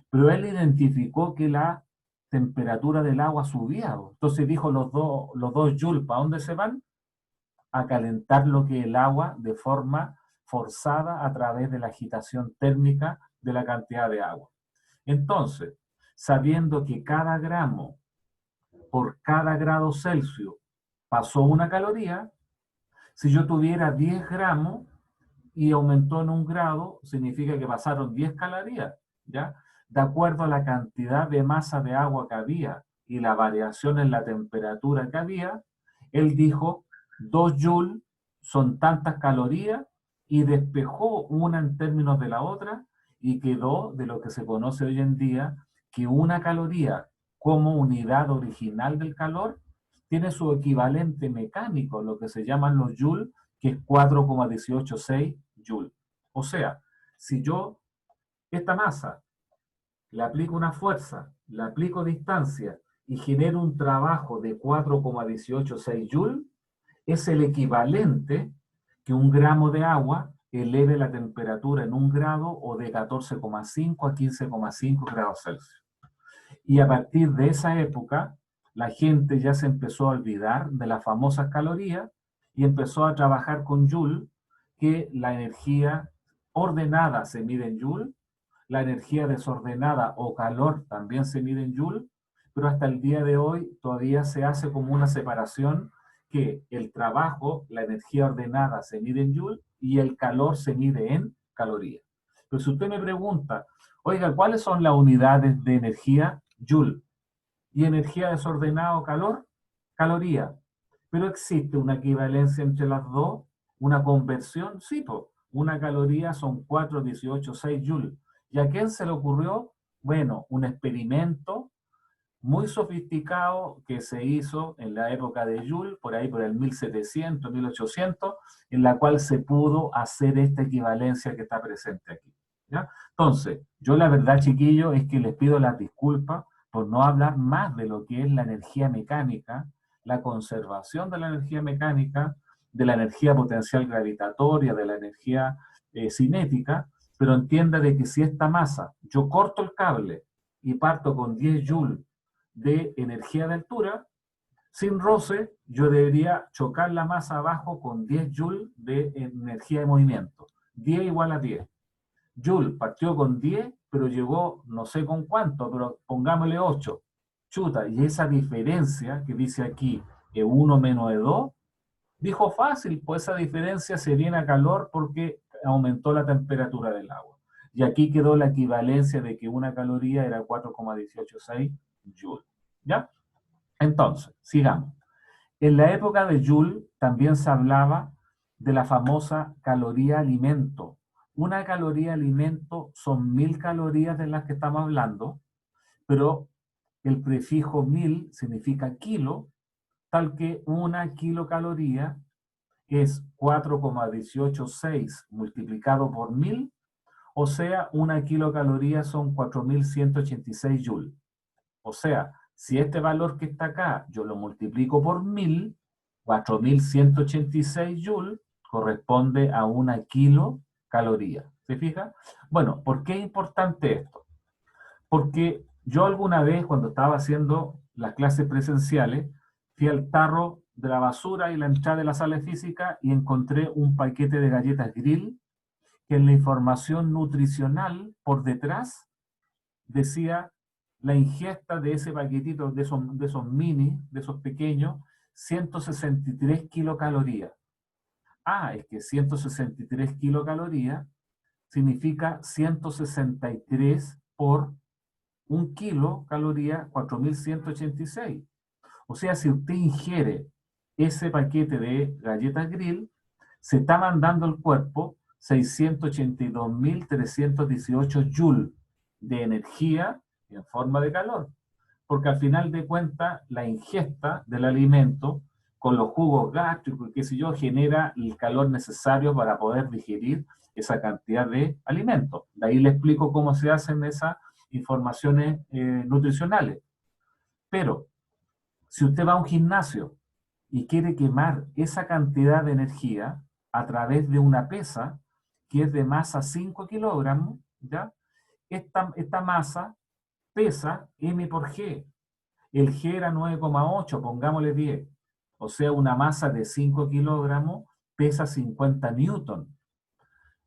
Pero él identificó que la temperatura del agua subía. Entonces dijo, los dos joules, ¿para dónde se van? A calentar lo que es el agua de forma forzada a través de la agitación térmica de la cantidad de agua. Entonces, sabiendo que cada gramo por cada grado Celsius pasó una caloría, si yo tuviera 10 gramos y aumentó en un grado, significa que pasaron 10 calorías, ¿ya? De acuerdo a la cantidad de masa de agua que había y la variación en la temperatura que había, él dijo 2 joules son tantas calorías y despejó una en términos de la otra y quedó de lo que se conoce hoy en día que una caloría como unidad original del calor tiene su equivalente mecánico, lo que se llaman los joules, que es 4,186 joules. O sea, si yo esta masa le aplico una fuerza, le aplico distancia y genero un trabajo de 4,186 joules, es el equivalente que un gramo de agua eleve la temperatura en un grado o de 14,5 a 15,5 grados Celsius. Y a partir de esa época, la gente ya se empezó a olvidar de las famosas calorías y empezó a trabajar con Joule, que la energía ordenada se mide en Joule, la energía desordenada o calor también se mide en Joule, pero hasta el día de hoy todavía se hace como una separación que el trabajo, la energía ordenada se mide en Joule y el calor se mide en calorías. Pero si usted me pregunta, oiga, ¿cuáles son las unidades de energía? Joule. Y energía desordenada o calor, caloría. Pero existe una equivalencia entre las dos, una conversión, sí, pues. Una caloría son 4,186 joules. ¿Y a quién se le ocurrió? Bueno, un experimento muy sofisticado que se hizo en la época de Joule, por ahí por el 1700, 1800, en la cual se pudo hacer esta equivalencia que está presente aquí, ¿ya? Entonces, yo la verdad, chiquillos, es que les pido las disculpas por no hablar más de lo que es la energía mecánica, la conservación de la energía mecánica, de la energía potencial gravitatoria, de la energía cinética, pero entienda de que si esta masa, yo corto el cable y parto con 10 joules de energía de altura, sin roce, yo debería chocar la masa abajo con 10 joules de energía de movimiento. 10 igual a 10. Joule partió con 10, pero llegó no sé con cuánto, pero pongámosle 8. Chuta, y esa diferencia que dice aquí, E1 menos E2, dijo fácil, pues esa diferencia se viene a calor porque aumentó la temperatura del agua. Y aquí quedó la equivalencia de que una caloría era 4,186 joules. ¿Ya? Entonces, sigamos. En la época de Joule también se hablaba de la famosa caloría alimento. Una caloría alimento son 1000 calorías de las que estamos hablando, pero el prefijo 1000 significa kilo, tal que una kilocaloría es 4,186 multiplicado por 1000 O sea, una kilocaloría son 4.186 joules. O sea, si este valor que está acá yo lo multiplico por 1000, 4.186 joules corresponde a una kilocaloría. ¿Se fija? Bueno, ¿por qué es importante esto? Porque yo alguna vez, cuando estaba haciendo las clases presenciales, fui al tarro de la basura y la entrada de la sala de física y encontré un paquete de galletas Grill que en la información nutricional por detrás decía la ingesta de ese paquetito, de esos mini, de esos pequeños, 163 kilocalorías. Ah, es que 163 kilocalorías significa 163 por 1 kilo caloría, 4.186. O sea, si usted ingiere ese paquete de galletas Grill, se está mandando al cuerpo 682.318 joules de energía en forma de calor. Porque al final de cuentas, la ingesta del alimento con los jugos gástricos y qué sé yo, genera el calor necesario para poder digerir esa cantidad de alimentos. De ahí le explico cómo se hacen esas informaciones nutricionales. Pero, si usted va a un gimnasio y quiere quemar esa cantidad de energía a través de una pesa que es de masa 5 kilogramos, ¿ya? Esta masa pesa M por G. El G era 9,8, pongámosle 10. O sea, una masa de 5 kilogramos pesa 50 newton.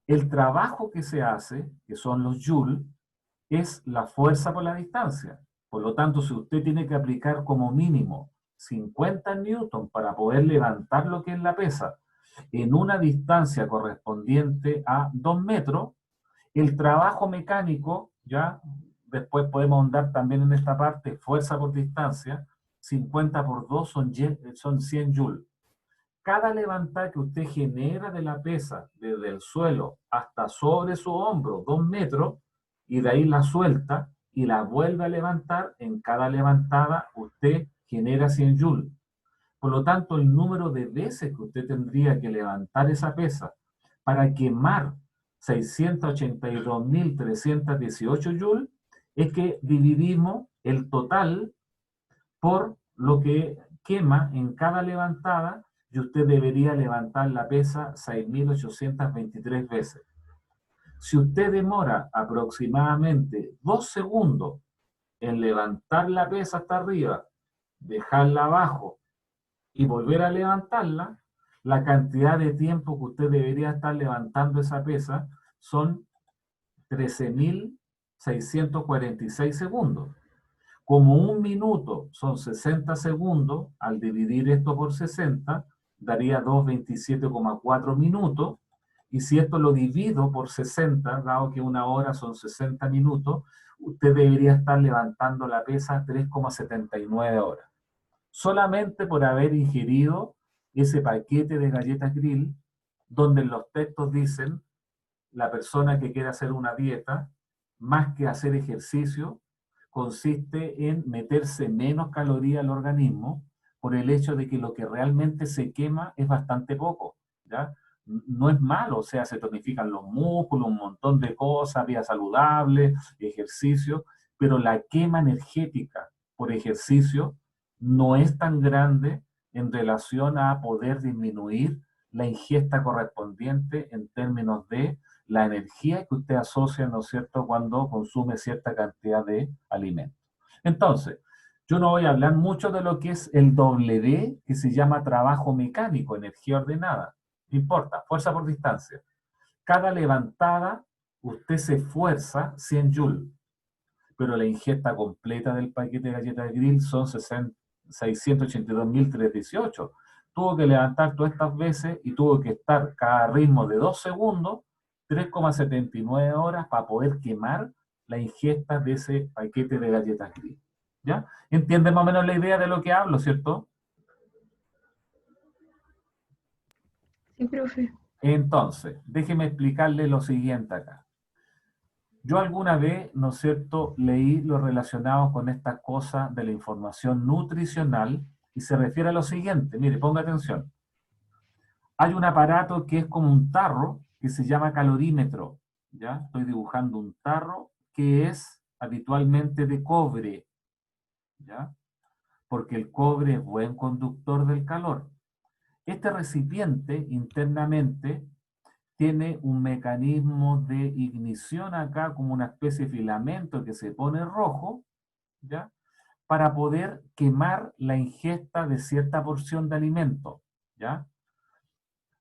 El trabajo que se hace, que son los joules, es la fuerza por la distancia. Por lo tanto, si usted tiene que aplicar como mínimo 50 newton para poder levantar lo que es la pesa en una distancia correspondiente a 2 metros, el trabajo mecánico, ya después podemos andar también en esta parte, fuerza por distancia, 50 por 2 son 100 joules. Cada levantada que usted genera de la pesa desde el suelo hasta sobre su hombro, 2 metros, y de ahí la suelta y la vuelve a levantar, en cada levantada usted genera 100 joules. Por lo tanto, el número de veces que usted tendría que levantar esa pesa para quemar 682.318 joules es que dividimos el total por lo que quema en cada levantada y usted debería levantar la pesa 6.823 veces. Si usted demora aproximadamente 2 segundos en levantar la pesa hasta arriba, dejarla abajo y volver a levantarla, la cantidad de tiempo que usted debería estar levantando esa pesa son 13.646 segundos. Como 1 minuto son 60 segundos, al dividir esto por 60, daría 227,4 minutos, y si esto lo divido por 60, dado que 1 hora son 60 minutos, usted debería estar levantando la pesa 3,79 horas. Solamente por haber ingerido ese paquete de galletas Grill, donde en los textos dicen, la persona que quiere hacer una dieta, más que hacer ejercicio, consiste en meterse menos calorías al organismo por el hecho de que lo que realmente se quema es bastante poco, ¿ya? No es malo, o sea, se tonifican los músculos, un montón de cosas, vida saludable, ejercicio, pero la quema energética por ejercicio no es tan grande en relación a poder disminuir la ingesta correspondiente en términos de la energía que usted asocia, ¿no es cierto?, cuando consume cierta cantidad de alimentos. Entonces, yo no voy a hablar mucho de lo que es el W, que se llama trabajo mecánico, energía ordenada. No importa, fuerza por distancia. Cada levantada, usted se esfuerza 100 joules, pero la ingesta completa del paquete de galletas Grill son 682.318. Tuvo que levantar todas estas veces y tuvo que estar cada ritmo de 2 segundos, 3,79 horas para poder quemar la ingesta de ese paquete de galletas Grill. ¿Ya? ¿Entienden más o menos la idea de lo que hablo, cierto? Sí, profe. Entonces, déjeme explicarle lo siguiente acá. Yo alguna vez, ¿no es cierto?, leí lo relacionado con estas cosas de la información nutricional y se refiere a lo siguiente. Mire, ponga atención. Hay un aparato que es como un tarro que se llama calorímetro. ¿ya? Estoy dibujando un tarro que es habitualmente de cobre, ¿ya? Porque el cobre es buen conductor del calor. Este recipiente internamente tiene un mecanismo de ignición acá, como una especie de filamento que se pone rojo, ¿ya? Para poder quemar la ingesta de cierta porción de alimento, ¿ya?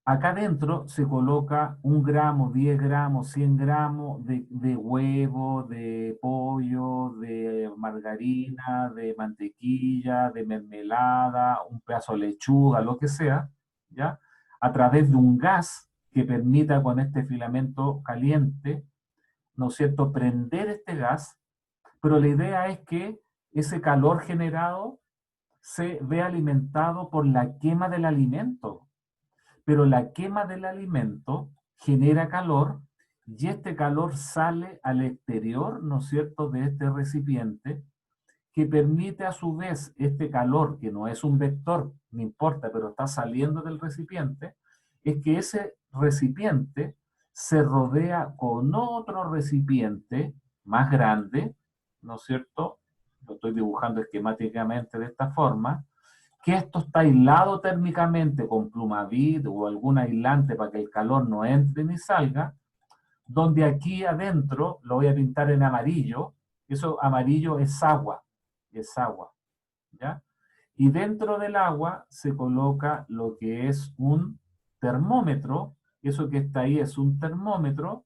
Acá dentro se coloca 1 gramo, 10 gramos, 100 gramos de huevo, de pollo, de margarina, de mantequilla, de mermelada, un pedazo de lechuga, lo que sea, ¿ya? A través de un gas que permita con este filamento caliente, ¿no es cierto?, prender este gas, pero la idea es que ese calor generado se ve alimentado por la quema del alimento, pero la quema del alimento genera calor y este calor sale al exterior, ¿no es cierto?, de este recipiente, que permite a su vez este calor, que no es un vector, no importa, pero está saliendo del recipiente, es que ese recipiente se rodea con otro recipiente más grande, ¿no es cierto? Lo estoy dibujando esquemáticamente de esta forma, que esto está aislado térmicamente con plumavit o algún aislante para que el calor no entre ni salga, donde aquí adentro, lo voy a pintar en amarillo, eso amarillo es agua, ¿ya? Y dentro del agua se coloca lo que es un termómetro, eso que está ahí es un termómetro,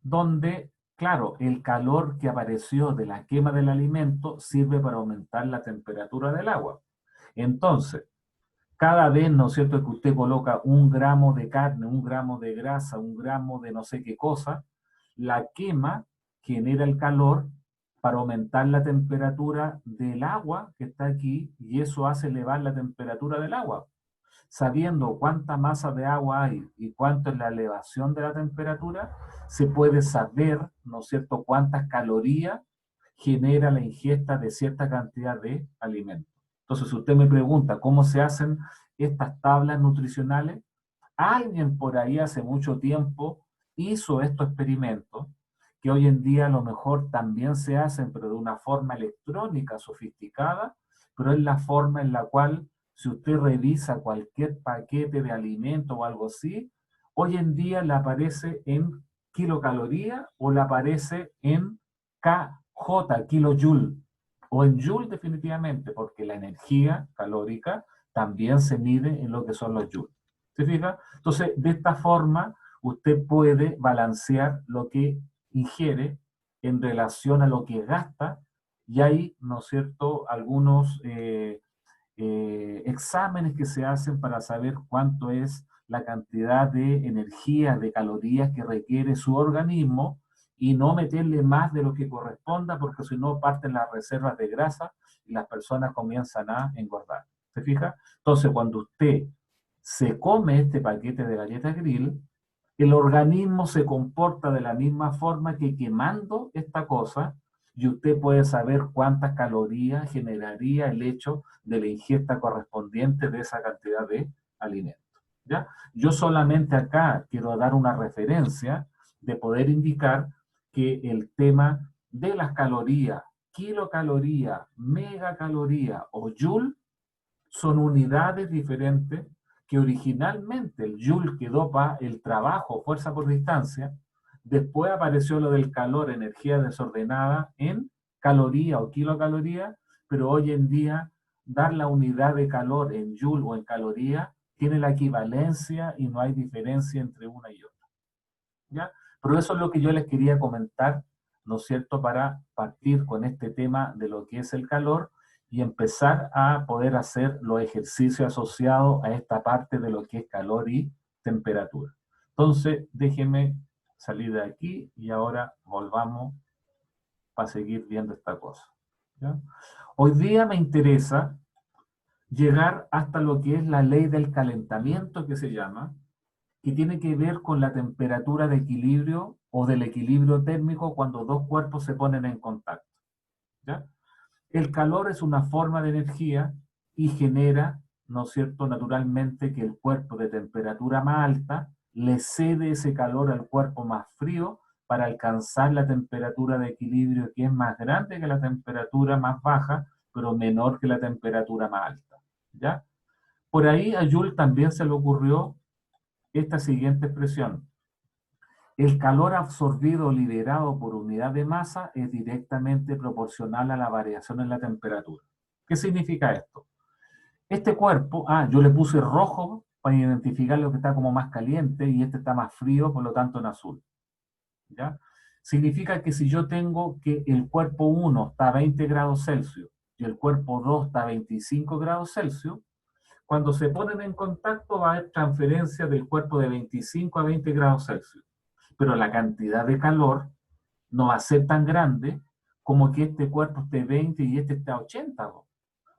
donde, claro, el calor que apareció de la quema del alimento sirve para aumentar la temperatura del agua. Entonces, cada vez, ¿no es cierto?, que usted coloca 1 gramo de carne, 1 gramo de grasa, 1 gramo de no sé qué cosa, la quema genera el calor para aumentar la temperatura del agua que está aquí y eso hace elevar la temperatura del agua. Sabiendo cuánta masa de agua hay y cuánto es la elevación de la temperatura, se puede saber, ¿no es cierto?, cuántas calorías genera la ingesta de cierta cantidad de alimentos. Entonces, si usted me pregunta cómo se hacen estas tablas nutricionales, alguien por ahí hace mucho tiempo hizo estos experimentos, que hoy en día a lo mejor también se hacen, pero de una forma electrónica sofisticada, pero es la forma en la cual, si usted revisa cualquier paquete de alimento o algo así, hoy en día le aparece en kilocaloría o le aparece en KJ, kilojoule, o en joule definitivamente, porque la energía calórica también se mide en lo que son los joules. ¿Se fija? Entonces, de esta forma, usted puede balancear lo que ingiere en relación a lo que gasta, y hay, ¿no es cierto?, algunos exámenes que se hacen para saber cuánto es la cantidad de energía, de calorías que requiere su organismo, y no meterle más de lo que corresponda, porque si no parten las reservas de grasa y las personas comienzan a engordar. ¿Se fija? Entonces, cuando usted se come este paquete de galletas grill, el organismo se comporta de la misma forma que quemando esta cosa, y usted puede saber cuántas calorías generaría el hecho de la ingesta correspondiente de esa cantidad de alimentos. ¿Ya? Yo solamente acá quiero dar una referencia de poder indicar que el tema de las calorías, kilocaloría, megacaloría o joule, son unidades diferentes que originalmente el joule quedó para el trabajo, fuerza por distancia, después apareció lo del calor, energía desordenada en caloría o kilocaloría, pero hoy en día dar la unidad de calor en joule o en caloría tiene la equivalencia y no hay diferencia entre una y otra. ¿Ya? Pero eso es lo que yo les quería comentar, ¿no es cierto?, para partir con este tema de lo que es el calor y empezar a poder hacer los ejercicios asociados a esta parte de lo que es calor y temperatura. Entonces, déjenme salir de aquí y ahora volvamos para seguir viendo esta cosa. ¿Ya? Hoy día me interesa llegar hasta lo que es la ley del calentamiento, que se llama, que tiene que ver con la temperatura de equilibrio o del equilibrio térmico cuando dos cuerpos se ponen en contacto. ¿Ya? El calor es una forma de energía y genera, ¿no es cierto?, naturalmente que el cuerpo de temperatura más alta le cede ese calor al cuerpo más frío para alcanzar la temperatura de equilibrio que es más grande que la temperatura más baja, pero menor que la temperatura más alta, ¿ya? Por ahí a Joule también se le ocurrió esta siguiente expresión. El calor absorbido o liberado por unidad de masa es directamente proporcional a la variación en la temperatura. ¿Qué significa esto? Este cuerpo, yo le puse rojo para identificar lo que está como más caliente y este está más frío, por lo tanto en azul, ¿ya? Significa que si yo tengo que el cuerpo 1 está a 20 grados Celsius y el cuerpo 2 está a 25 grados Celsius, cuando se ponen en contacto va a haber transferencia del cuerpo de 25 a 20 grados Celsius. Pero la cantidad de calor no va a ser tan grande como que este cuerpo esté 20 y este esté a 80.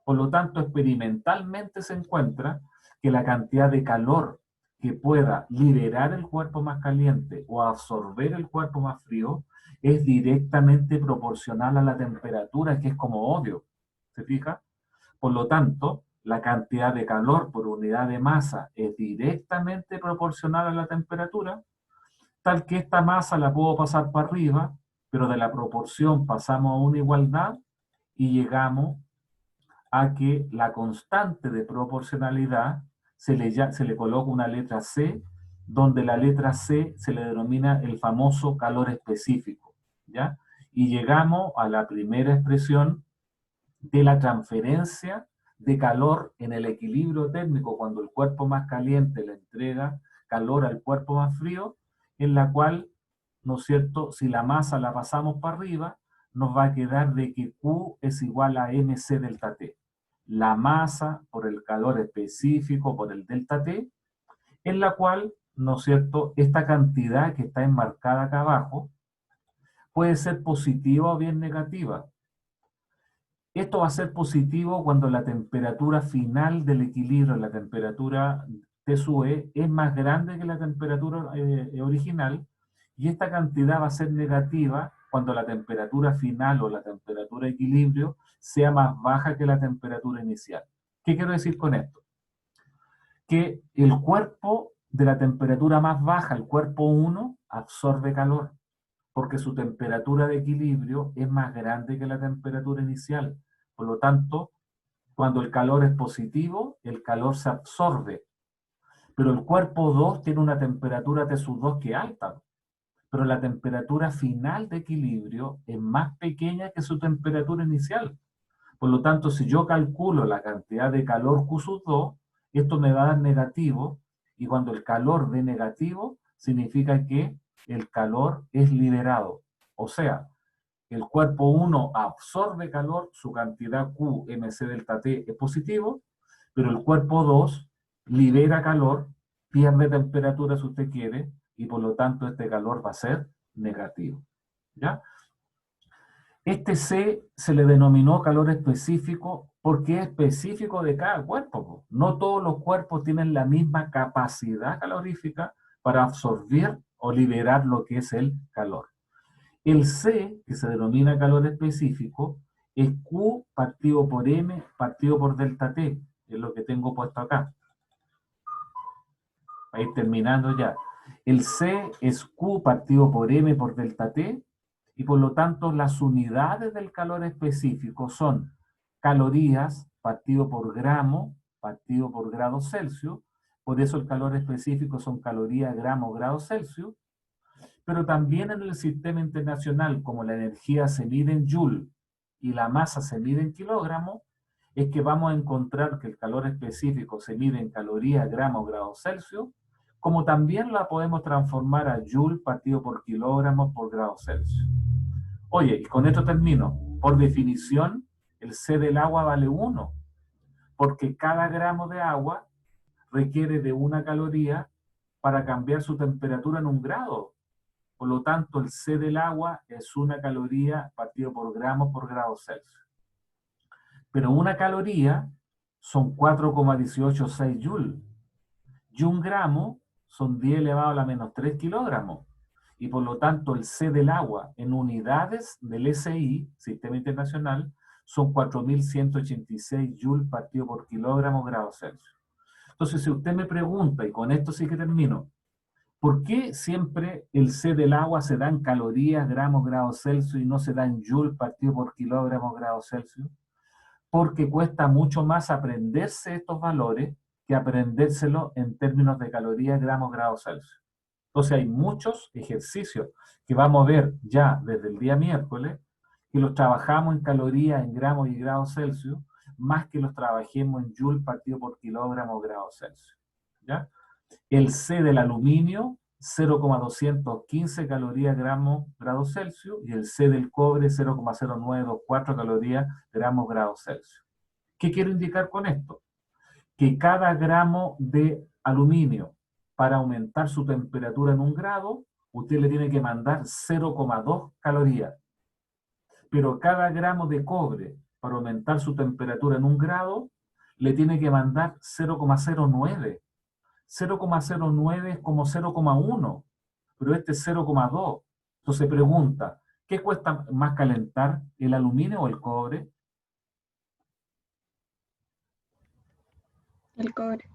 Por lo tanto, experimentalmente se encuentra que la cantidad de calor que pueda liberar el cuerpo más caliente o absorber el cuerpo más frío es directamente proporcional a la temperatura, que es como obvio. ¿Se fija? Por lo tanto, la cantidad de calor por unidad de masa es directamente proporcional a la temperatura, tal que esta masa la puedo pasar para arriba, pero de la proporción pasamos a una igualdad y llegamos a que la constante de proporcionalidad se le coloca una letra C, donde la letra C se le denomina el famoso calor específico, ¿ya? Y llegamos a la primera expresión de la transferencia de calor en el equilibrio térmico, cuando el cuerpo más caliente le entrega calor al cuerpo más frío, en la cual, ¿no es cierto?, si la masa la pasamos para arriba, nos va a quedar de que Q es igual a mc delta T. La masa por el calor específico, por el delta T, en la cual, ¿no es cierto?, esta cantidad que está enmarcada acá abajo puede ser positiva o bien negativa. Esto va a ser positivo cuando la temperatura final del equilibrio, la temperatura T sub E, es más grande que la temperatura original, y esta cantidad va a ser negativa cuando la temperatura final o la temperatura de equilibrio sea más baja que la temperatura inicial. ¿Qué quiero decir con esto? Que el cuerpo de la temperatura más baja, el cuerpo 1, absorbe calor, porque su temperatura de equilibrio es más grande que la temperatura inicial. Por lo tanto, cuando el calor es positivo, el calor se absorbe. Pero el cuerpo 2 tiene una temperatura T sub 2 que es alta, pero la temperatura final de equilibrio es más pequeña que su temperatura inicial. Por lo tanto, si yo calculo la cantidad de calor Q sub 2, esto me va a dar negativo, y cuando el calor dé negativo, significa que el calor es liberado. O sea, el cuerpo 1 absorbe calor, su cantidad Q mc delta T es positivo, pero el cuerpo 2 libera calor, pierde temperatura si usted quiere, y por lo tanto este calor va a ser negativo, ¿ya? Este C se le denominó calor específico porque es específico de cada cuerpo. No todos los cuerpos tienen la misma capacidad calorífica para absorber o liberar lo que es el calor. El C, que se denomina calor específico, es Q partido por M partido por delta T, es lo que tengo puesto acá. Ahí terminando ya. El C es Q partido por M por delta T, y por lo tanto las unidades del calor específico son calorías partido por gramo partido por grado Celsius. Por eso el calor específico son calorías, gramos, grados Celsius. Pero también en el sistema internacional, como la energía se mide en Joule y la masa se mide en kilogramos, es que vamos a encontrar que el calor específico se mide en calorías, gramos, grados Celsius, como también la podemos transformar a Joule partido por kilogramos por grados Celsius. Oye, y con esto termino. Por definición, el C del agua vale 1, porque cada gramo de agua requiere de 1 caloría para cambiar su temperatura en 1 grado. Por lo tanto, el C del agua es 1 caloría partido por gramos por grado Celsius. Pero 1 caloría son 4,186 joules. Y 1 gramo son 10 elevado a la menos 3 kilogramos. Y por lo tanto, el C del agua en unidades del SI, Sistema Internacional, son 4.186 joules partido por kilogramo grado Celsius. Entonces, si usted me pregunta, y con esto sí que termino, ¿Por qué siempre el C del agua se da en calorías, gramos, grados Celsius y no se da en joule partido por kilogramos, grados Celsius? Porque cuesta mucho más aprenderse estos valores que aprendérselo en términos de calorías, gramos, grados Celsius. Entonces hay muchos ejercicios que vamos a ver ya desde el día miércoles, que los trabajamos en calorías, en gramos y grados Celsius, más que los trabajemos en joule partido por kilogramo, grados Celsius. ¿Ya? El C del aluminio, 0,215 calorías gramos grados Celsius, y el C del cobre, 0,0924 calorías gramos grados Celsius. ¿Qué quiero indicar con esto? Que cada gramo de aluminio, para aumentar su temperatura en 1 grado, usted le tiene que mandar 0,2 calorías. Pero cada gramo de cobre, para aumentar su temperatura en 1 grado, le tiene que mandar 0,09. 0,09 es como 0,1, pero este es 0,2. Entonces pregunta, ¿qué cuesta más calentar, el aluminio o el cobre? El cobre.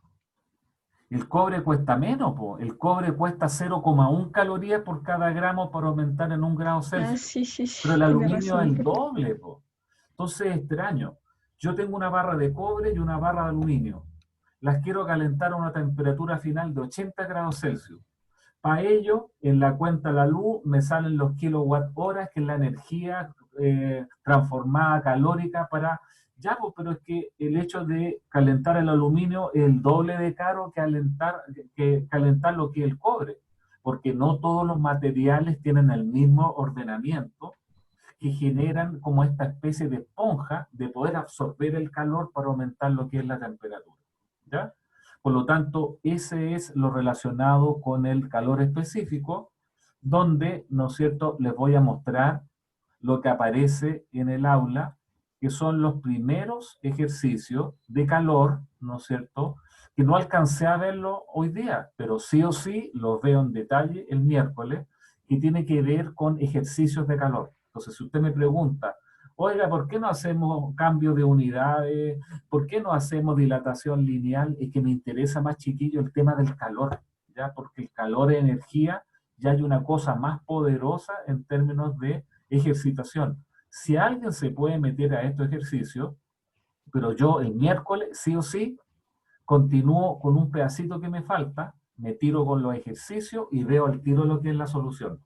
El cobre cuesta menos, po. El cobre cuesta 0,1 calorías por cada gramo para aumentar en 1 grado Celsius. Sí, sí, sí. Pero el Tiene aluminio razón. es el doble, po. Entonces es extraño. Yo tengo una barra de cobre y una barra de aluminio. Las quiero calentar a una temperatura final de 80 grados Celsius. Para ello, en la cuenta de la luz me salen los kilowatt horas, que es la energía transformada calórica para... Ya, pues, pero es que el hecho de calentar el aluminio es el doble de caro que calentar lo que es el cobre, porque no todos los materiales tienen el mismo ordenamiento, que generan como esta especie de esponja de poder absorber el calor para aumentar lo que es la temperatura. ¿Ya? Por lo tanto, ese es lo relacionado con el calor específico, donde, ¿no es cierto?, les voy a mostrar lo que aparece en el aula, que son los primeros ejercicios de calor, ¿no es cierto?, que no alcancé a verlo hoy día, pero sí o sí los veo en detalle el miércoles, que tiene que ver con ejercicios de calor. Entonces, si usted me pregunta, oiga, ¿por qué no hacemos cambio de unidades? ¿Por qué no hacemos dilatación lineal? Es que me interesa más, chiquillo, el tema del calor, ¿ya? Porque el calor es energía, ya hay una cosa más poderosa en términos de ejercitación. Si alguien se puede meter a estos ejercicios, pero yo el miércoles, sí o sí, continúo con un pedacito que me falta, me tiro con los ejercicios y veo al tiro lo que es la solución.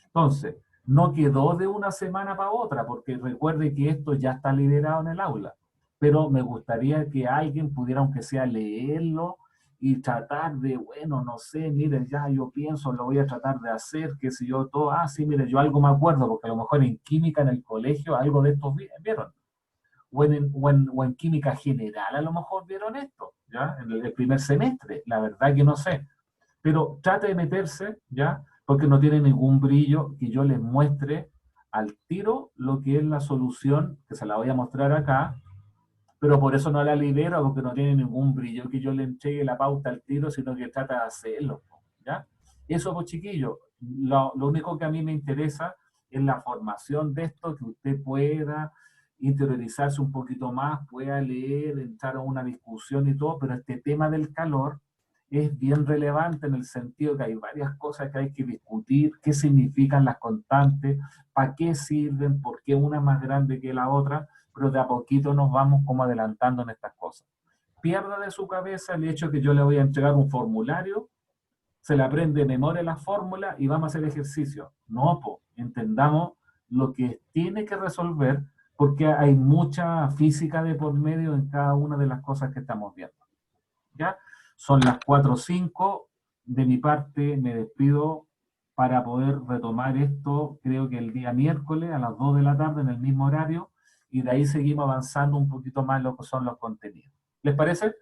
Entonces, no quedó de una semana para otra, porque recuerde que esto ya está liberado en el aula, pero me gustaría que alguien pudiera, aunque sea, leerlo y tratar de, bueno, no sé, mire, ya yo pienso, lo voy a tratar de hacer, qué sé yo, todo, sí, mire, yo algo me acuerdo, porque a lo mejor en química en el colegio algo de estos vieron, o en química general a lo mejor vieron esto, ¿ya? En el primer semestre, la verdad que no sé, pero trate de meterse, ¿ya? Porque no tiene ningún brillo que yo les muestre al tiro lo que es la solución, que se la voy a mostrar acá, pero por eso no la libero, porque no tiene ningún brillo que yo le entregue la pauta al tiro, sino que trata de hacerlo, ¿ya? Eso, pues, chiquillos, lo único que a mí me interesa es la formación de esto, que usted pueda interiorizarse un poquito más, pueda leer, entrar a una discusión y todo, pero este tema del calor es bien relevante en el sentido que hay varias cosas que hay que discutir, qué significan las constantes, para qué sirven, por qué una es más grande que la otra, pero de a poquito nos vamos como adelantando en estas cosas. Pierda de su cabeza el hecho que yo le voy a entregar un formulario, se le aprende de memoria la fórmula y vamos a hacer ejercicio. No, entendamos lo que tiene que resolver, porque hay mucha física de por medio en cada una de las cosas que estamos viendo. ¿Ya? Son las 4:05, de mi parte me despido para poder retomar esto, creo que el día miércoles a las 2 de la tarde en el mismo horario, y de ahí seguimos avanzando un poquito más lo que son los contenidos. ¿Les parece?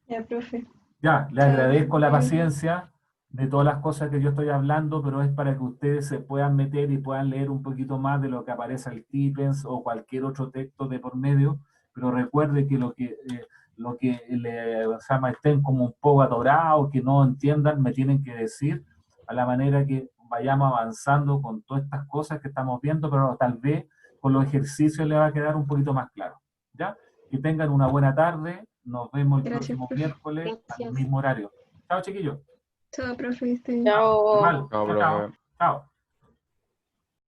Ya, profe. Ya, le agradezco la paciencia de todas las cosas que yo estoy hablando, pero es para que ustedes se puedan meter y puedan leer un poquito más de lo que aparece en Tipens o cualquier otro texto de por medio, pero recuerde que lo que estén como un poco atorados, que no entiendan, me tienen que decir a la manera que vayamos avanzando con todas estas cosas que estamos viendo, pero tal vez con los ejercicios les va a quedar un poquito más claro. ¿Ya? Que tengan una buena tarde. Nos vemos el próximo miércoles al mismo horario. Chao, chiquillos. Chao, profe. Chao. Igual. Chao, Chao, chao. profe. Chao.